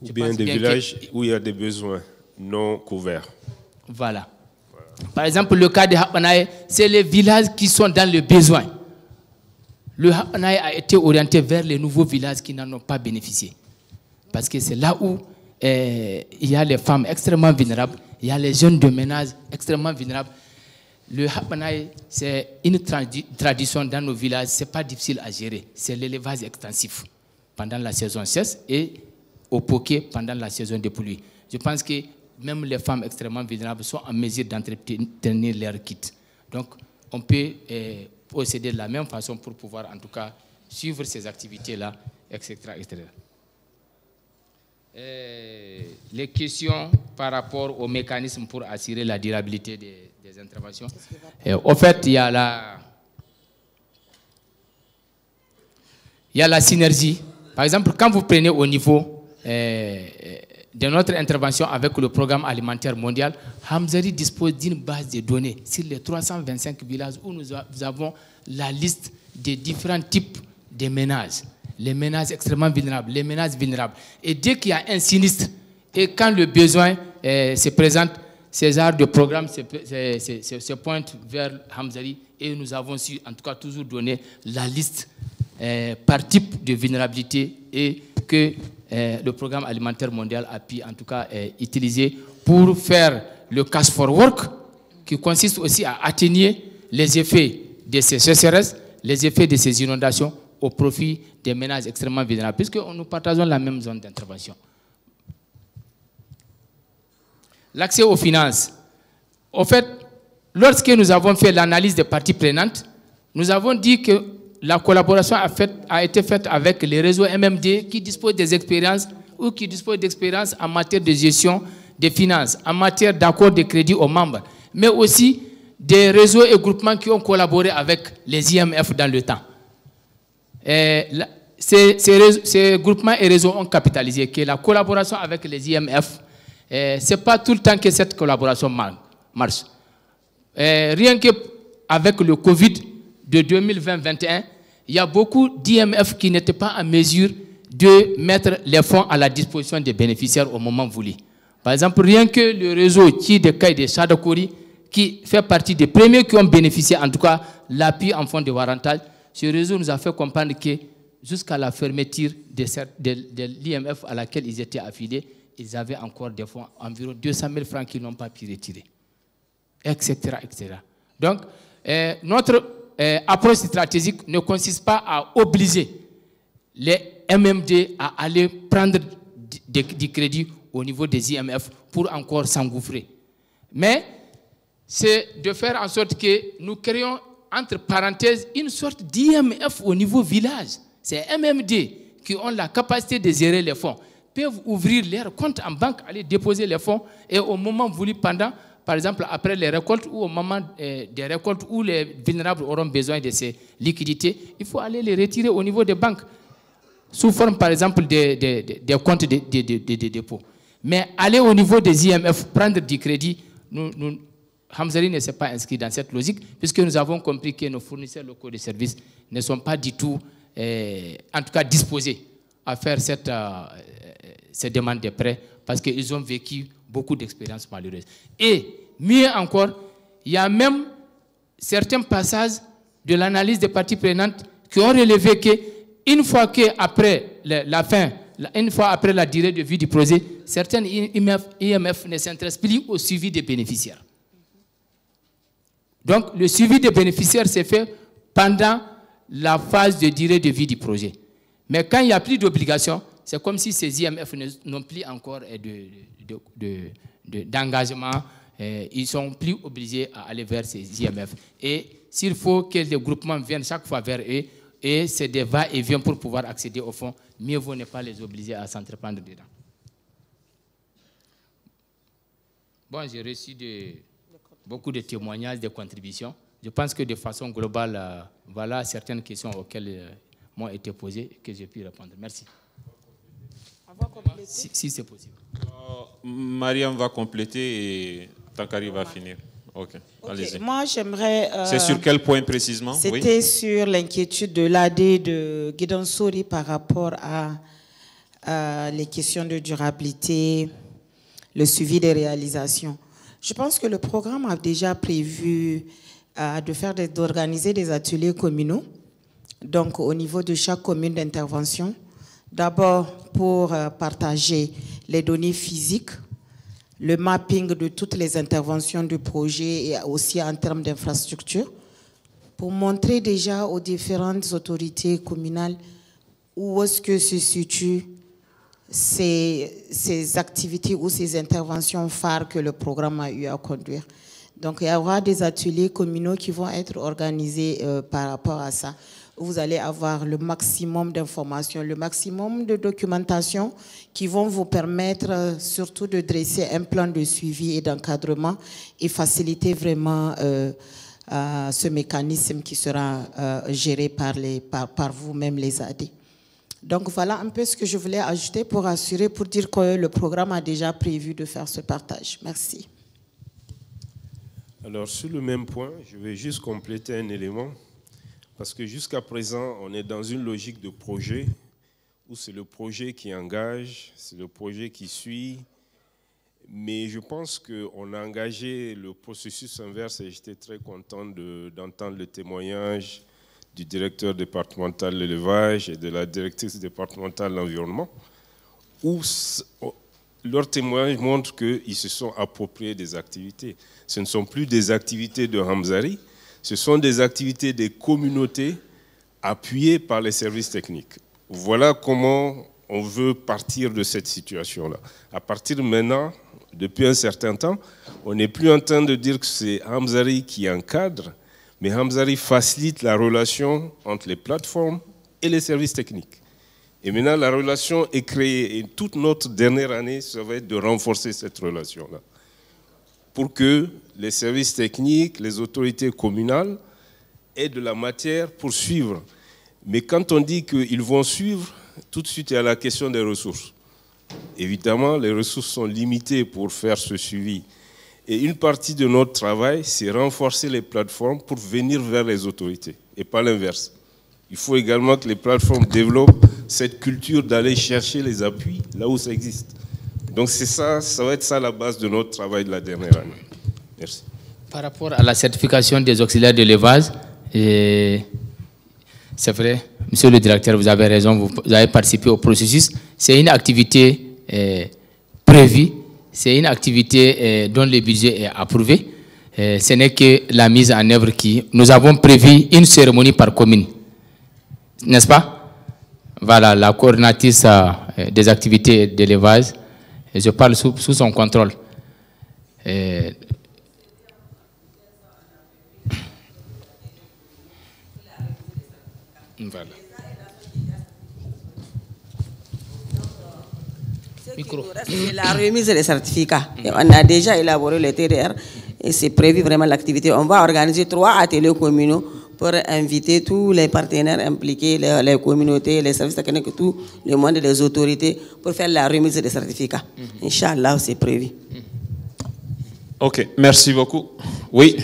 Ou bien des villages où il y a des besoins non couverts. Voilà. Par exemple, le cas de Hapanaye, c'est les villages qui sont dans le besoin. Le Hapanaye a été orienté vers les nouveaux villages qui n'en ont pas bénéficié. Parce que c'est là où il y a les femmes extrêmement vulnérables, il y a les jeunes de ménage extrêmement vulnérables. Le Hapanaye, c'est une tradition dans nos villages, ce n'est pas difficile à gérer. C'est l'élevage extensif pendant la saison sèche et au poké pendant la saison des pluies. Je pense que même les femmes extrêmement vulnérables sont en mesure d'entretenir leur kit. Donc, on peut procéder de la même façon pour pouvoir, en tout cas, suivre ces activités-là, etc., etc. Les questions par rapport au mécanisme pour assurer la durabilité des interventions. Au fait, il y a la synergie. Par exemple, quand vous prenez au niveau de notre intervention avec le programme alimentaire mondial, Hamzari dispose d'une base de données sur les 325 villages où nous avons la liste des différents types de ménages. Les ménages extrêmement vulnérables, les ménages vulnérables. Et dès qu'il y a un sinistre, et quand le besoin se présente, ces genres de programmes se pointent vers Hamzari et nous avons su, en tout cas, toujours donner la liste par type de vulnérabilité et que le programme alimentaire mondial a pu, en tout cas, utiliser pour faire le cash for work, qui consiste aussi à atténuer les effets de ces sécheresses, les effets de ces inondations au profit des ménages extrêmement vulnérables, puisque nous partageons la même zone d'intervention. L'accès aux finances. En fait, lorsque nous avons fait l'analyse des parties prenantes, nous avons dit que la collaboration a été faite avec les réseaux MMD qui disposent des expériences ou qui disposent d'expériences en matière de gestion des finances, en matière d'accord de crédit aux membres, mais aussi des réseaux et groupements qui ont collaboré avec les IMF dans le temps. Ces groupements et réseaux ont capitalisé que la collaboration avec les IMF, ce n'est pas tout le temps que cette collaboration marche. Rien qu'avec le Covid de 2020-2021, il y a beaucoup d'IMF qui n'étaient pas en mesure de mettre les fonds à la disposition des bénéficiaires au moment voulu. Par exemple, rien que le réseau qui de Chadakori, qui fait partie des premiers qui ont bénéficié, en tout cas, l'appui en fonds de warrantage. Ce réseau nous a fait comprendre que jusqu'à la fermeture de l'IMF à laquelle ils étaient affiliés, ils avaient encore des fonds, environ 200 000 francs qu'ils n'ont pas pu retirer, etc., etc. Donc, notre approche stratégique ne consiste pas à obliger les MMD à aller prendre du crédit au niveau des IMF pour encore s'engouffrer. Mais c'est de faire en sorte que nous créons, entre parenthèses, une sorte d'IMF au niveau village. C'est MMD qui ont la capacité de gérer les fonds, peuvent ouvrir leur compte en banque, aller déposer les fonds, et au moment voulu, par exemple, après les récoltes ou au moment des récoltes où les vulnérables auront besoin de ces liquidités, il faut aller les retirer au niveau des banques, sous forme, par exemple, des comptes de dépôt. Mais aller au niveau des IMF, prendre du crédit, Hamzari ne s'est pas inscrit dans cette logique, puisque nous avons compris que nos fournisseurs locaux de services ne sont pas du tout, en tout cas, disposés à faire ces demandes de prêts, parce qu'ils ont vécu beaucoup d'expériences malheureuses. Et mieux encore, il y a même certains passages de l'analyse des parties prenantes qui ont relevé qu'une fois qu'après une fois après la durée de vie du projet, certaines IMF ne s'intéressent plus au suivi des bénéficiaires. Donc, le suivi des bénéficiaires s'est fait pendant la phase de durée de vie du projet. Mais quand il n'y a plus d'obligation, c'est comme si ces IMF n'ont plus encore d'engagement. Ils ne sont plus obligés à aller vers ces IMF. Et s'il faut que les groupements viennent chaque fois vers eux, et c'est des va-et-vient pour pouvoir accéder au fonds, mieux vaut ne pas les obliger à s'entreprendre dedans. Bon, j'ai reçu beaucoup de témoignages, de contributions. Je pense que de façon globale, voilà certaines questions auxquelles m'ont été posées et que j'ai pu répondre. Merci. Si c'est possible. Mariam va compléter et Tankari va finir. Ok, allez-y. Moi, j'aimerais... c'est sur quel point précisément? C'était sur l'inquiétude de l'AD de Gideon Sori par rapport à les questions de durabilité, le suivi des réalisations. Je pense que le programme a déjà prévu d'organiser des ateliers communaux, donc au niveau de chaque commune d'intervention. D'abord pour partager les données physiques, le mapping de toutes les interventions du projet et aussi en termes d'infrastructure, pour montrer déjà aux différentes autorités communales où est-ce que se situent ces activités ou ces interventions phares que le programme a eu à conduire. Donc il y aura des ateliers communaux qui vont être organisés par rapport à ça. Vous allez avoir le maximum d'informations, le maximum de documentation qui vont vous permettre surtout de dresser un plan de suivi et d'encadrement et faciliter vraiment ce mécanisme qui sera géré par vous-même les AD. Donc voilà un peu ce que je voulais ajouter pour dire que le programme a déjà prévu de faire ce partage. Merci. Alors sur le même point, je vais juste compléter un élément. Parce que jusqu'à présent, on est dans une logique de projet où c'est le projet qui engage, c'est le projet qui suit. Mais je pense qu'on a engagé le processus inverse et j'étais très content d'entendre le témoignage du directeur départemental de l'élevage et de la directrice départementale de l'environnement, où leur témoignage montre qu'ils se sont appropriés des activités. Ce ne sont plus des activités de Hamzari, ce sont des activités des communautés appuyées par les services techniques. Voilà comment on veut partir de cette situation-là. À partir de maintenant, depuis un certain temps, on n'est plus en train de dire que c'est Hamzari qui encadre, mais Hamzari facilite la relation entre les plateformes et les services techniques. Et maintenant, la relation est créée. Et toute notre dernière année, ça va être de renforcer cette relation-là, pour que les services techniques, les autorités communales aient de la matière pour suivre. Mais quand on dit qu'ils vont suivre, tout de suite il y a la question des ressources. Évidemment, les ressources sont limitées pour faire ce suivi. Et une partie de notre travail, c'est renforcer les plateformes pour venir vers les autorités, et pas l'inverse. Il faut également que les plateformes développent cette culture d'aller chercher les appuis là où ça existe. Donc c'est ça, ça va être ça la base de notre travail de la dernière année. Merci. Par rapport à la certification des auxiliaires de l'élevage, c'est vrai, monsieur le directeur, vous avez raison, vous avez participé au processus. C'est une activité prévue, c'est une activité dont le budget est approuvé. Ce n'est que la mise en œuvre qui... Nous avons prévu une cérémonie par commune, n'est-ce pas? Voilà, la coordinatrice des activités d'élevage, je parle sous son contrôle. Voilà. C'est la remise des certificats. Et on a déjà élaboré le TDR et c'est prévu vraiment l'activité. On va organiser 3 ateliers communaux pour inviter tous les partenaires impliqués, les communautés, les services techniques, tout le monde, les autorités, pour faire la remise des certificats. Inch'Allah, c'est prévu. Ok, merci beaucoup. Oui.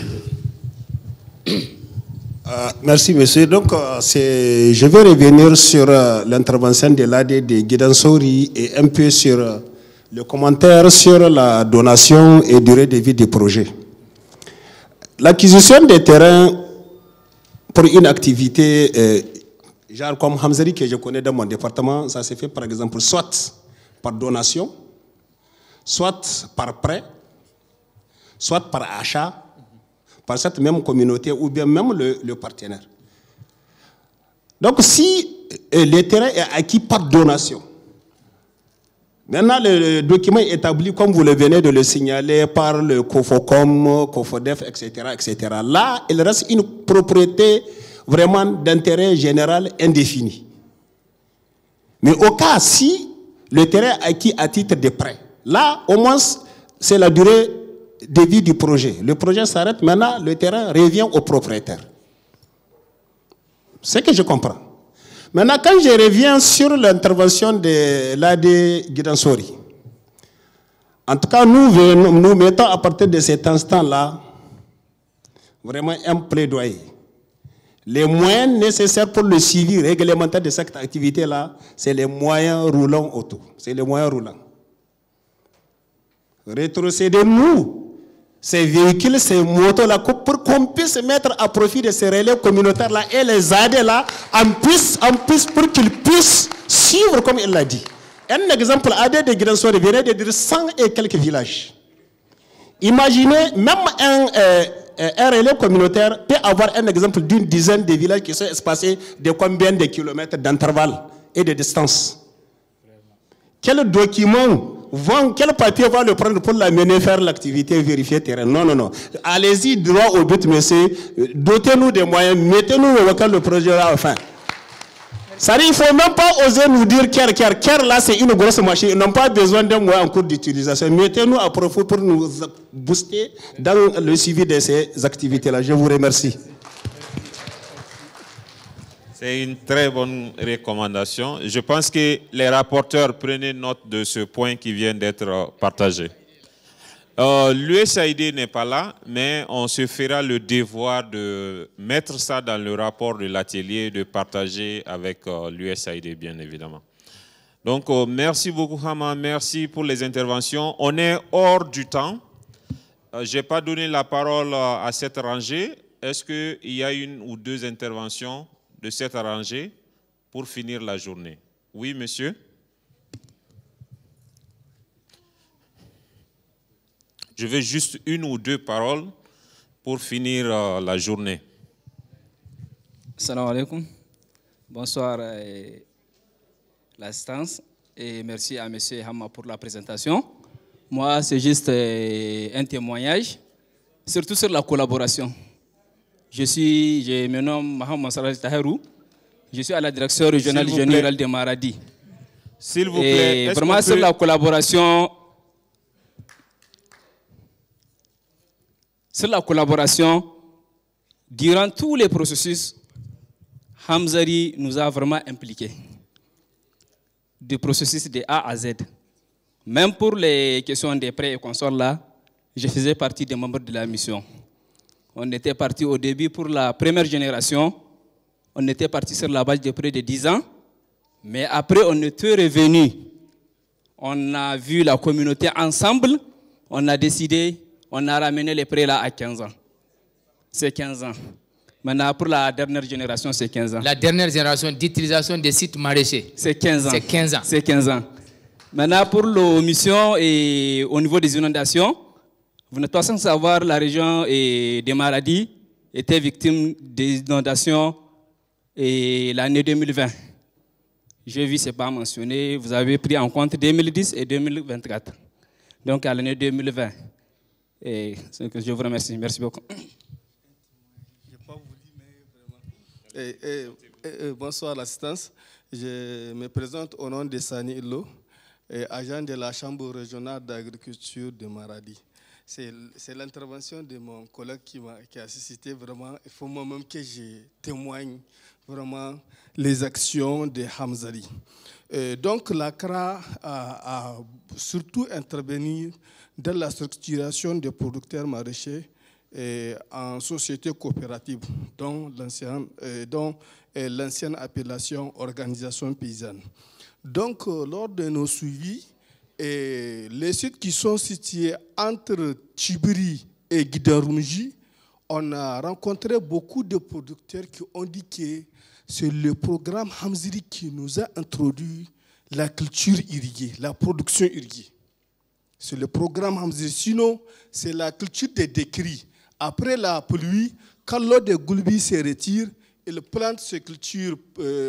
Merci, monsieur. Donc, je vais revenir sur l'intervention de l'AD de Guidansori et un peu sur le commentaire sur la donation et durée de vie des projets. L'acquisition des terrains pour une activité, genre comme Hamzari, que je connais dans mon département, ça se fait par exemple soit par donation, soit par prêt, soit par achat, par cette même communauté ou bien même le partenaire. Donc si le terrain est acquis par donation, maintenant le document est établi comme vous le venez de le signaler par le COFOCOM, COFODEF, etc., etc. Là, il reste une propriété vraiment d'intérêt général indéfini. Mais au cas si le terrain est acquis à titre de prêt, là au moins c'est la durée de vie du projet. Le projet s'arrête, maintenant le terrain revient au propriétaire. C'est que je comprends. Maintenant, quand je reviens sur l'intervention de l'AD Guidansori, en tout cas, nous mettons à partir de cet instant-là vraiment un plaidoyer. Les moyens nécessaires pour le suivi réglementaire de cette activité-là, c'est les moyens roulants auto. C'est les moyens roulants. Rétrocédez-nous ces véhicules, ces motos-là, pour qu'on puisse mettre à profit de ces relais communautaires-là et les aider là, en plus pour qu'ils puissent suivre comme il l'a dit. Un exemple, AD de Guidansori venait de dire 100 et quelques villages. Imaginez, même un relais communautaire peut avoir un exemple d'une dizaine de villages qui sont espacés de combien de kilomètres d'intervalle et de distance. Quel document quel papier va le prendre pour l'amener faire l'activité, vérifier terrain? Non, non, non. Allez-y droit au but, monsieur. Dotez-nous des moyens, mettez-nous le projet là, enfin. Ça dit, il ne faut même pas oser nous dire Ker là, c'est une grosse machine. Ils n'ont pas besoin d'un moyen en cours d'utilisation. Mettez-nous à profit pour nous booster dans le suivi de ces activités-là. Je vous remercie. C'est une très bonne recommandation. Je pense que les rapporteurs prenaient note de ce point qui vient d'être partagé. L'USAID n'est pas là, mais on se fera le devoir de mettre ça dans le rapport de l'atelier, de partager avec l'USAID, bien évidemment. Donc, merci beaucoup, Hama. Merci pour les interventions. On est hors du temps. Je n'ai pas donné la parole à cette rangée. Est-ce qu'il y a une ou deux interventions de cette rangée pour finir la journée? Oui, monsieur. Je veux juste une ou deux paroles pour finir la journée. Salam alaikum. Bonsoir l'assistance et merci à monsieur Hama pour la présentation. Moi, c'est juste un témoignage, surtout sur la collaboration. Je me nomme Mohamed Salah Taherou. Je suis à la direction régionale générale de Maradi. S'il vous plaît. Et vraiment sur la collaboration. Sur la collaboration, durant tous les processus, Hamzari nous a vraiment impliqués. Du processus de A à Z. Même pour les questions des prêts et consorts là, je faisais partie des membres de la mission. On était parti au début pour la première génération. On était parti sur la base de près de 10 ans. Mais après, on était revenu. On a vu la communauté ensemble. On a décidé, on a ramené les prêts là à 15 ans. c'est 15 ans. Maintenant, pour la dernière génération, c'est 15 ans. La dernière génération d'utilisation des sites maraîchers, c'est 15 ans. C'est 15 ans. C'est 15 ans. Maintenant, pour l'omission et au niveau des inondations, vous n'êtes pas sans savoir, la région des Maradi était victime des inondations l'année 2020. J'ai vu, ce n'est pas mentionné, vous avez pris en compte 2010 et 2024. Donc à l'année 2020. Et je vous remercie. Merci beaucoup. Bonsoir l'assistance. Je me présente au nom de Sani Illo, agent de la Chambre régionale d'agriculture de Maradi. C'est l'intervention de mon collègue qui a suscité vraiment, il faut moi-même que je témoigne vraiment les actions de Hamzali. Donc l'ACRA a surtout intervenu dans la structuration des producteurs maraîchers en société coopérative, dont l'ancienne appellation organisation paysanne. Donc, lors de nos suivis, les sites qui sont situés entre Tchibiri et Guidarumji, on a rencontré beaucoup de producteurs qui ont dit que c'est le programme Hamzali qui nous a introduit la culture irriguée, la production irriguée. C'est le programme Hamzali. Sinon, c'est la culture des décrits. Après la pluie, quand l'eau de Goulbi se retire, ils plantent ces cultures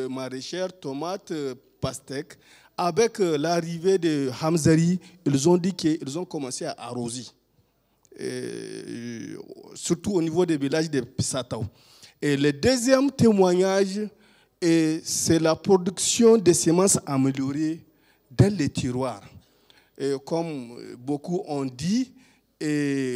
maraîchères, tomates, pastèques. Avec l'arrivée de Hamzali, ils ont dit qu'ils ont commencé à arroser. Surtout au niveau des villages de Pissatao. Et le deuxième témoignage, c'est la production de semences améliorées dans les tiroirs. Et comme beaucoup ont dit,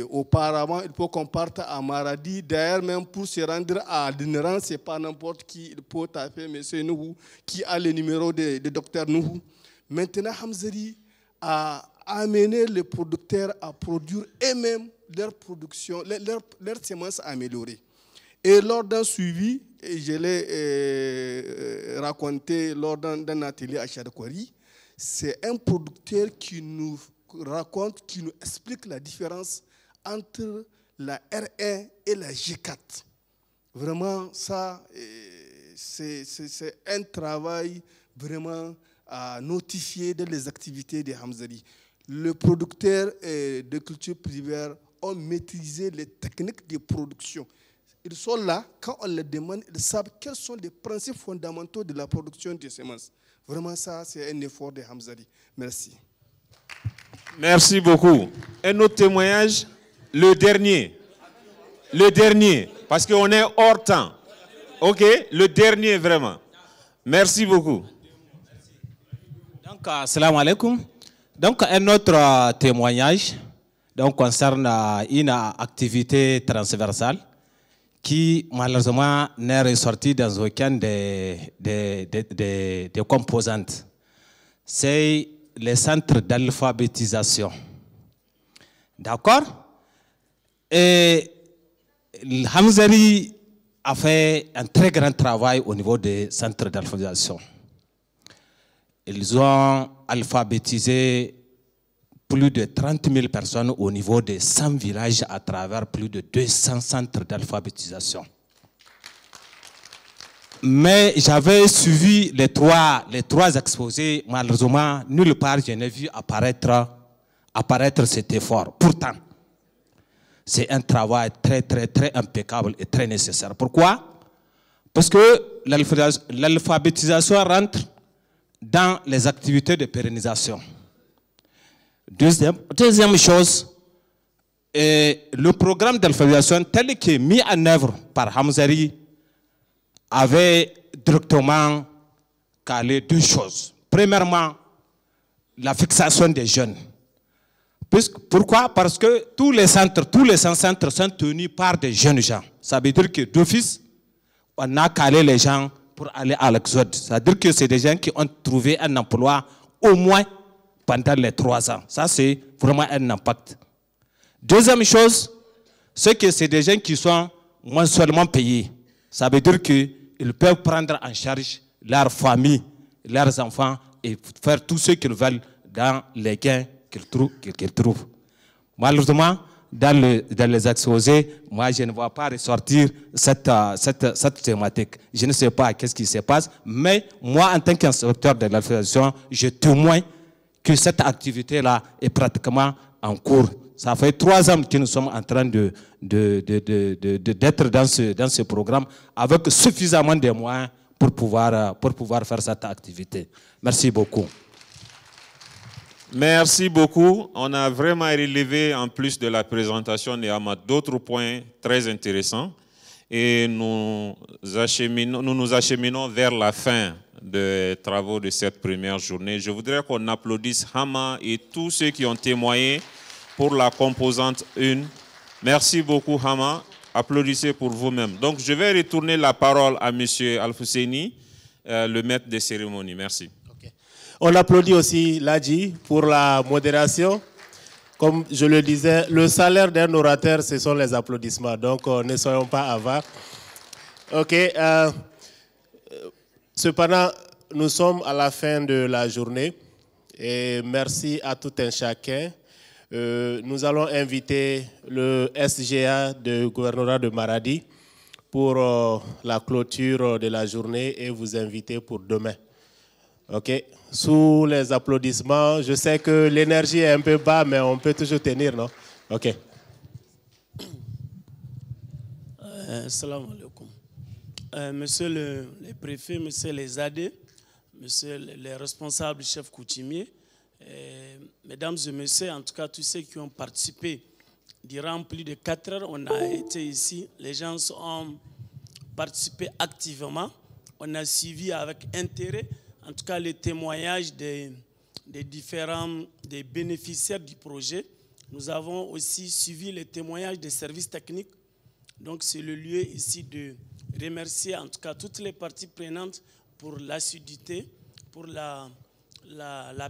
auparavant, il faut qu'on parte à Maradi. D'ailleurs, même pour se rendre à l'INRAN, ce n'est pas n'importe qui. Il faut taper M. Nouhou, qui a le numéro de Dr Nouhou. Maintenant, Hamzali a amené les producteurs à produire eux-mêmes leur production, leurs semences améliorées. Et lors d'un suivi, je l'ai raconté lors d'un atelier à Chadakwari, c'est un producteur qui nous raconte, qui nous explique la différence entre la R1 et la G4. Vraiment, ça, c'est un travail vraiment à notifier dans les activités de Hamzali. Les producteurs de culture primaire ont maîtrisé les techniques de production. Ils sont là, quand on les demande, ils savent quels sont les principes fondamentaux de la production de semences. Vraiment, ça, c'est un effort de Hamzali. Merci. Merci beaucoup. Un autre témoignage, le dernier, parce qu'on est hors temps. OK, le dernier vraiment. Merci beaucoup. Donc, assalamu alaikum. Donc, un autre témoignage concerne une activité transversale qui, malheureusement, n'est ressortie dans aucun des composantes. C'est les centres d'alphabétisation. D'accord? Et Hamzali a fait un très grand travail au niveau des centres d'alphabétisation. Ils ont alphabétisé plus de 30 000 personnes au niveau de 100 villages à travers plus de 200 centres d'alphabétisation. Mais j'avais suivi les trois exposés. Malheureusement, nulle part je n'ai vu apparaître cet effort. Pourtant, c'est un travail très impeccable et très nécessaire. Pourquoi? Parce que l'alphabétisation rentre dans les activités de pérennisation. Deuxième chose, le programme d'alphabétisation tel qu'il est mis en œuvre par Hamzali avait directement calé deux choses. Premièrement, la fixation des jeunes. Pourquoi? Parce que tous les 100 centres sont tenus par des jeunes gens. Ça veut dire que d'office, on a calé les gens pour aller à l'exode. Ça veut dire que c'est des gens qui ont trouvé un emploi au moins pendant les 3 ans. Ça, c'est vraiment un impact. Deuxième chose, c'est que c'est des gens qui sont mensuellement payés. Ça veut dire qu'ils peuvent prendre en charge leur famille, leurs enfants et faire tout ce qu'ils veulent dans les gains qu'ils trouvent. Malheureusement, dans les exposés, moi je ne vois pas ressortir cette thématique. Je ne sais pas qu'est-ce qui se passe, mais moi en tant qu'instructeur de l'alphabétisation, je témoigne que cette activité-là est pratiquement en cours. Ça fait 3 ans que nous sommes en train d'être dans ce programme avec suffisamment de moyens pour pouvoir faire cette activité. Merci beaucoup. Merci beaucoup. On a vraiment relevé, en plus de la présentation de Hama, d'autres points très intéressants. Et nous nous acheminons vers la fin des travaux de cette première journée. Je voudrais qu'on applaudisse Hama et tous ceux qui ont témoigné pour la composante 1. Merci beaucoup, Hama. Applaudissez pour vous-même. Donc, je vais retourner la parole à M. Al-Husseini, le maître des cérémonies. Merci. On applaudit aussi Ladji pour la modération. Comme je le disais, le salaire d'un orateur, ce sont les applaudissements. Donc, ne soyons pas avares. OK. Cependant, nous sommes à la fin de la journée. Et merci à tout un chacun. Nous allons inviter le SGA du gouvernorat de Maradi pour la clôture de la journée et vous inviter pour demain. OK. Sous les applaudissements, je sais que l'énergie est un peu bas, mais on peut toujours tenir, non? OK. Salam alaikum. Monsieur le préfet, monsieur les AD, monsieur les responsables chefs coutumiers, mesdames et messieurs, en tout cas tous ceux qui ont participé durant plus de 4 heures, on a été ici, les gens ont participé activement, on a suivi avec intérêt, en tout cas les témoignages des bénéficiaires du projet. Nous avons aussi suivi les témoignages des services techniques. Donc c'est le lieu ici de remercier en tout cas toutes les parties prenantes pour l'assiduité, pour la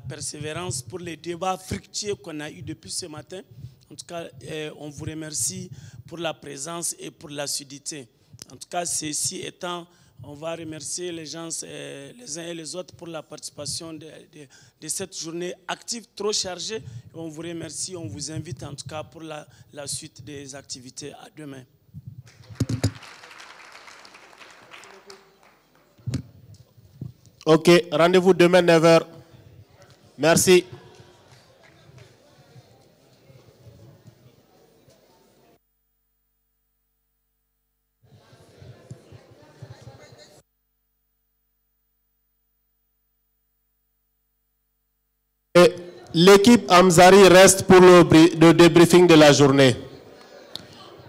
persévérance, pour les débats fructueux qu'on a eus depuis ce matin. En tout cas, on vous remercie pour la présence et pour l'assiduité. En tout cas, ceci étant, on va remercier les gens, les uns et les autres, pour la participation de cette journée active, trop chargée. Et on vous remercie, on vous invite en tout cas pour la suite des activités. À demain. OK, rendez-vous demain 9h. Merci. L'équipe Hamzari reste pour le débriefing de la journée.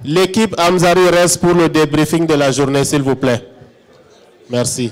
L'équipe Hamzari reste pour le débriefing de la journée, s'il vous plaît. Merci.